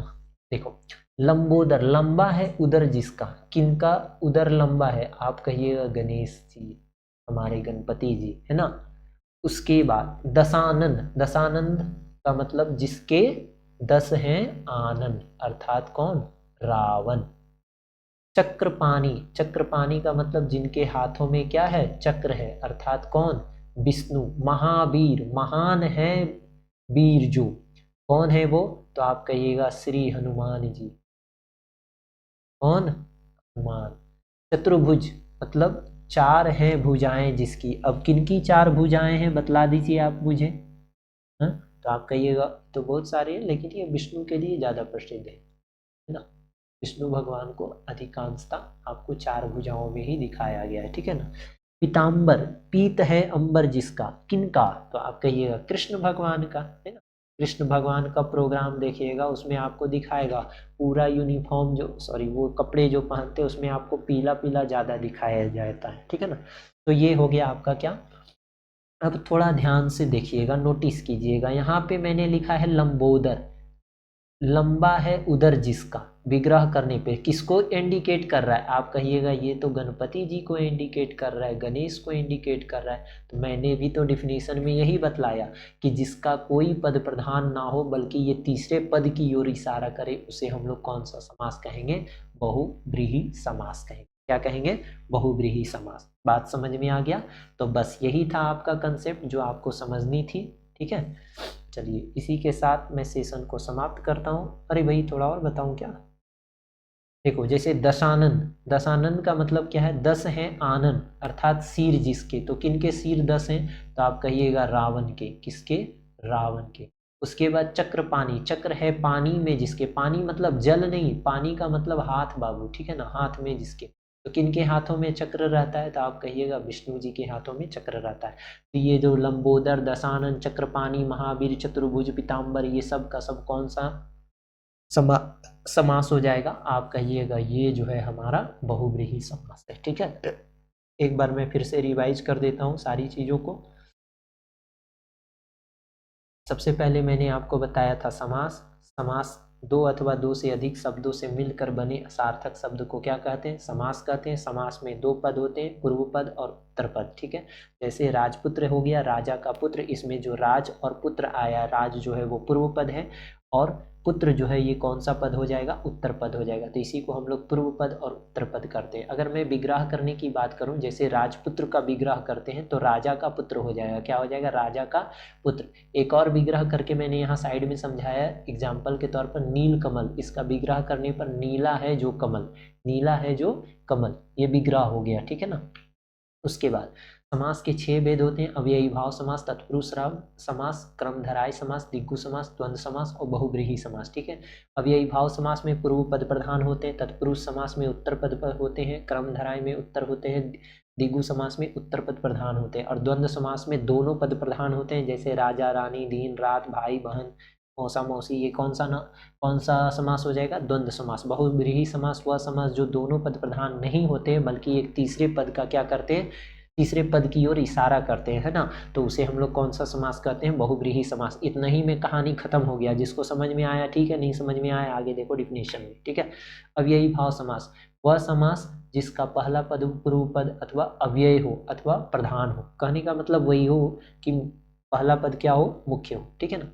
देखो लंबोदर, लंबा है उदर जिसका, किनका उदर लंबा है? आप कहिएगा गणेश जी, हमारे गणपति जी, है ना। उसके बाद दशानन, दशानंद का मतलब जिसके 10 हैं आनन, अर्थात कौन? रावण। चक्रपाणी, चक्रपाणी का मतलब जिनके हाथों में क्या है? चक्र है, अर्थात कौन? विष्णु। महावीर, महान है वीर जो, कौन है वो? तो आप कहिएगा श्री हनुमान जी। कौन? हनुमान। चतुर्भुज मतलब 4 हैं भुजाएं जिसकी। अब किनकी 4 भुजाएं हैं बतला दीजिए आप मुझे। हाँ? तो आप कहिएगा तो बहुत सारे हैं, लेकिन ये विष्णु के लिए ज़्यादा प्रसिद्ध है ना। विष्णु भगवान को अधिकांशता आपको 4 भुजाओं में ही दिखाया गया है। ठीक है ना। पीताम्बर, पीत है अंबर जिसका, किनका? तो आप कहिएगा कृष्ण भगवान का, है ना। कृष्ण भगवान का प्रोग्राम देखिएगा, उसमें आपको दिखाएगा पूरा यूनिफॉर्म जो, सॉरी वो कपड़े जो पहनते हैं उसमें आपको पीला पीला ज़्यादा दिखाया जाता है। ठीक है ना। तो ये हो गया आपका क्या। अब थोड़ा ध्यान से देखिएगा, नोटिस कीजिएगा, यहाँ पे मैंने लिखा है लंबोदर, लंबा है उदर जिसका, विग्रह करने पे किसको इंडिकेट कर रहा है? आप कहिएगा ये तो गणपति जी को इंडिकेट कर रहा है, गणेश को इंडिकेट कर रहा है। तो मैंने भी तो डिफिनीशन में यही बतलाया कि जिसका कोई पद प्रधान ना हो बल्कि ये तीसरे पद की ओर इशारा करे, उसे हम लोग कौन सा समास कहेंगे? बहुव्रीहि समास कहेंगे। क्या कहेंगे? बहुव्रीहि समास। बात समझ में आ गया? तो बस यही था आपका कंसेप्ट जो आपको समझनी थी। ठीक है, चलिए इसी के साथ मैं सेशन को समाप्त करता हूँ। अरे भाई थोड़ा और बताऊँ क्या? देखो जैसे दशानन, दशानन का मतलब क्या है? 10 हैं आनन अर्थात सिर जिसके, तो किनके सिर 10 हैं? तो आप कहिएगा रावण के। किसके? रावण के। उसके बाद चक्र पानी, चक्र है पानी में जिसके, पानी मतलब जल नहीं, पानी का मतलब हाथ बाबू, ठीक है ना, हाथ में जिसके। तो किनके हाथों में चक्र रहता है? तो आप कहिएगा विष्णु जी के हाथों में चक्र रहता है। तो ये जो लंबोदर, दशानन, चक्रपाणी, महावीर, चतुर्भुज, पीताम्बर, ये सब का सब कौन सा समास हो जाएगा? आप कहिएगा ये जो है हमारा बहुव्रीहि समास है। ठीक है, एक बार मैं फिर से रिवाइज कर देता हूँ सारी चीजों को। सबसे पहले मैंने आपको बताया था समास। समास दो अथवा दो से अधिक शब्दों से मिलकर बने सार्थक शब्द को क्या कहते हैं? समास कहते हैं। समास में दो पद होते हैं, पूर्व पद और उत्तर पद। ठीक है, जैसे राजपुत्र हो गया, राजा का पुत्र, इसमें जो राज और पुत्र आया, राज जो है वो पूर्व पद है और पुत्र जो है ये कौन सा पद हो जाएगा? उत्तर पद हो जाएगा। तो इसी को हम लोग पूर्व पद और उत्तर पद करते हैं। अगर मैं विग्रह करने की बात करूं, जैसे राजपुत्र का विग्रह करते हैं तो राजा का पुत्र हो जाएगा। क्या हो जाएगा? राजा का पुत्र। एक और विग्रह करके मैंने यहाँ साइड में समझाया एग्जाम्पल के तौर पर, नील कमल, इसका विग्रह करने पर नीला है जो कमल, नीला है जो कमल, ये विग्रह हो गया। ठीक है ना। उसके बाद समास के 6 भेद होते हैं: अव्ययी भाव समास, तत्पुरुष समास, क्रमधराय समास, दिग्गु समास, द्वंद्व समास और बहुव्रीहि समास। ठीक है, अव्ययी भाव समास में पूर्व पद प्रधान होते हैं, तत्पुरुष समास में उत्तर पद होते हैं, क्रमधराय में उत्तर होते हैं, दिग्गु समास में उत्तर पद प्रधान होते हैं और द्वंद्व समास में दोनों पद प्रधान होते हैं, जैसे राजा रानी, दिन रात, भाई बहन, मौसा मौसी। ये कौन सा समास हो जाएगा? द्वंद्व समास। बहुव्रीहि समास वह समास जो दोनों पद प्रधान नहीं होते बल्कि एक तीसरे पद का क्या करते हैं? तीसरे पद की ओर इशारा करते हैं, है ना। तो उसे हम लोग कौन सा समास कहते हैं? बहुव्रीहि समास। इतना ही में कहानी खत्म हो गया। जिसको समझ में आया ठीक है, नहीं समझ में आया आगे देखो डिफिनेशन में। ठीक है, अव्ययी भाव समास वह समास जिसका पहला पद पूर्व पद अथवा अव्यय हो अथवा प्रधान हो। कहने का मतलब वही हो कि पहला पद क्या हो? मुख्य हो। ठीक है ना।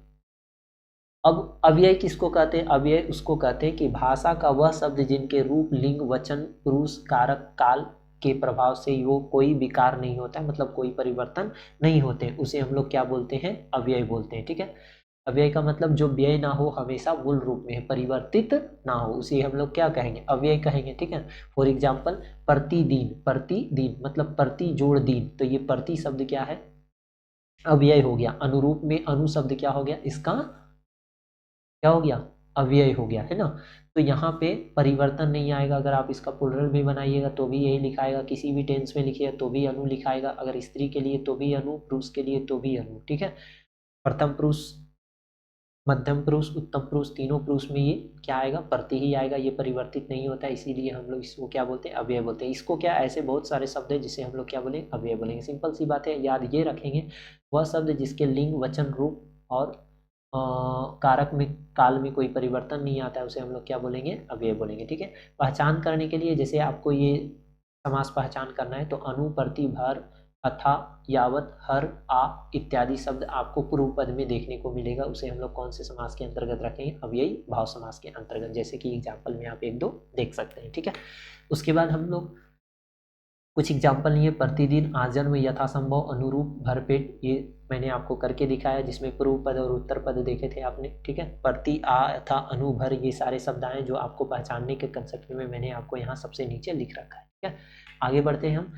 अब अव्यय किसको कहते हैं? अव्यय उसको कहते हैं कि भाषा का वह शब्द जिनके रूप, लिंग, वचन, पुरुष, कारक, काल के प्रभाव से वो कोई विकार नहीं होता है, मतलब कोई परिवर्तन नहीं होते, उसे हम लोग क्या बोलते हैं? अव्यय बोलते हैं। ठीक है, अव्यय का मतलब जो व्यय ना हो, हमेशा मूल रूप में है, परिवर्तित ना हो, उसे हम लोग क्या कहेंगे? अव्यय कहेंगे। ठीक है, फॉर एग्जाम्पल प्रतिदिन, प्रतिदिन मतलब प्रति जोड़ दिन, तो ये प्रति शब्द क्या है? अव्यय हो गया। अनुरूप में अनु शब्द क्या हो गया? इसका क्या हो गया? अव्यय हो गया, है ना। तो यहाँ पे परिवर्तन नहीं आएगा। अगर आप इसका प्लुरल भी बनाइएगा तो भी यही लिखाएगा, किसी भी टेंस में लिखिएगा तो भी अनु लिखाएगा, अगर स्त्री के लिए तो भी अनु, पुरुष के लिए तो भी अनु। ठीक है, प्रथम पुरुष, मध्यम पुरुष, उत्तम पुरुष, तीनों पुरुष में ये क्या आएगा? प्रति ही आएगा, ये परिवर्तित नहीं होता है, इसीलिए हम लोग इसको क्या बोलते हैं? अव्यय बोलते हैं। इसको क्या, ऐसे बहुत सारे शब्द है जिसे हम लोग क्या बोलेंगे? अव्यय बोलेंगे। सिंपल सी बात है, याद ये रखेंगे, वह शब्द जिसके लिंग, वचन, रूप और कारक में, काल में कोई परिवर्तन नहीं आता है, उसे हम लोग क्या बोलेंगे? अव्यय बोलेंगे। ठीक है, पहचान करने के लिए जैसे आपको ये समास पहचान करना है तो अनु, प्रति, भर, अथा, यावत, हर, आ इत्यादि शब्द आपको पूर्व पद में देखने को मिलेगा, उसे हम लोग कौन से समास के अंतर्गत रखेंगे? अव्ययी भाव समास के अंतर्गत, जैसे कि एग्जाम्पल में आप एक दो देख सकते हैं। ठीक है, उसके बाद हम लोग कुछ एग्जाम्पल लिए, प्रतिदिन, आजन्म, यथासंभव, अनुरूप, भरपेट, ये मैंने आपको करके दिखाया जिसमें पूर्व पद और उत्तर पद देखे थे आपने। ठीक है, प्रति, आ, यथा, अनु, भर, ये सारे शब्द आए जो आपको पहचानने के कंसेप्ट में मैंने आपको यहाँ सबसे नीचे लिख रखा है। ठीक है, आगे बढ़ते हैं हम।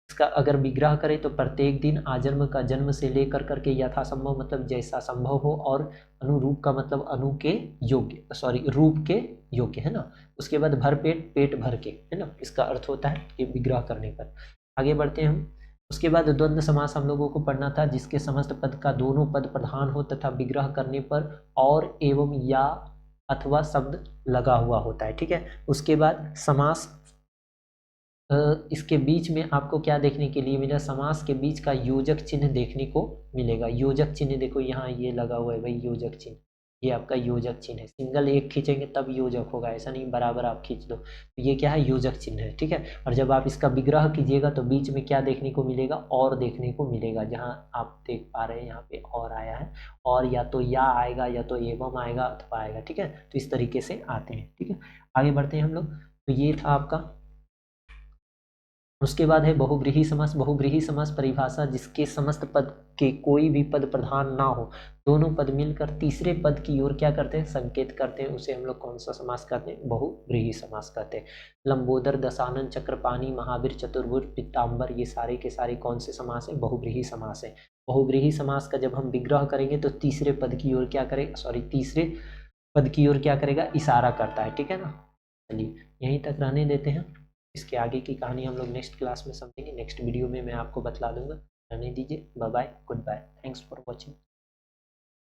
इसका अगर विग्रह करें तो प्रत्येक दिन, आजन्म का जन्म से लेकर करके, यथासंभव मतलब जैसा संभव हो, और अनुरूप का मतलब अनु के योग्य, सॉरी रूप के योग्य, है ना। उसके बाद भरपेट, पेट भर के, है ना, इसका अर्थ होता है ये विग्रह करने पर। आगे बढ़ते हैं हम। उसके बाद द्वंद्व समास हम लोगों को पढ़ना था, जिसके समस्त पद का दोनों पद प्रधान हो तथा विग्रह करने पर और, एवं, या अथवा शब्द लगा हुआ होता है। ठीक है, उसके बाद समास, इसके बीच में आपको क्या देखने के लिए मिला? समास के बीच का योजक चिन्ह देखने को मिलेगा। योजक चिन्ह देखो यहाँ ये लगा हुआ है भाई, योजक चिन्ह, ये आपका योजक चिन्ह है। सिंगल एक खींचेंगे तब योजक होगा, ऐसा नहीं बराबर आप खींच दो। तो ये क्या है, योजक चिन्ह है, ठीक है। और जब आप इसका विग्रह कीजिएगा तो बीच में क्या देखने को मिलेगा, और देखने को मिलेगा। जहाँ आप देख पा रहे हैं यहाँ पे और आया है, और या तो या आएगा या तो एवं आएगा अथवा आएगा, ठीक है। तो इस तरीके से आते हैं, ठीक है। आगे बढ़ते हैं हम लोग। तो ये था आपका। उसके बाद है बहुव्रीहि समास। बहुव्रीहि समास परिभाषा, जिसके समस्त पद के कोई भी पद प्रधान ना हो, दोनों पद मिलकर तीसरे पद की ओर क्या करते हैं, संकेत करते हैं, उसे हम लोग कौन सा समास कहते हैं, बहुव्रीहि समास कहते हैं। लंबोदर, दशानन, चक्रपाणी, महावीर, चतुर्भुज, पीताम्बर, ये सारे के सारे कौन से समास है, बहुव्रीहि समास है। बहुव्रीहि समास का जब हम विग्रह करेंगे तो तीसरे पद की ओर क्या करेगा, सॉरी तीसरे पद की ओर क्या करेगा, इशारा करता है, ठीक है ना। चलिए यहीं तक रहने देते हैं। इसके आगे की कहानी हम लोग नेक्स्ट क्लास में समझेंगे, नेक्स्ट वीडियो में मैं आपको बतला दूंगा। रहने दीजिए, bye bye, good bye, thanks for watching.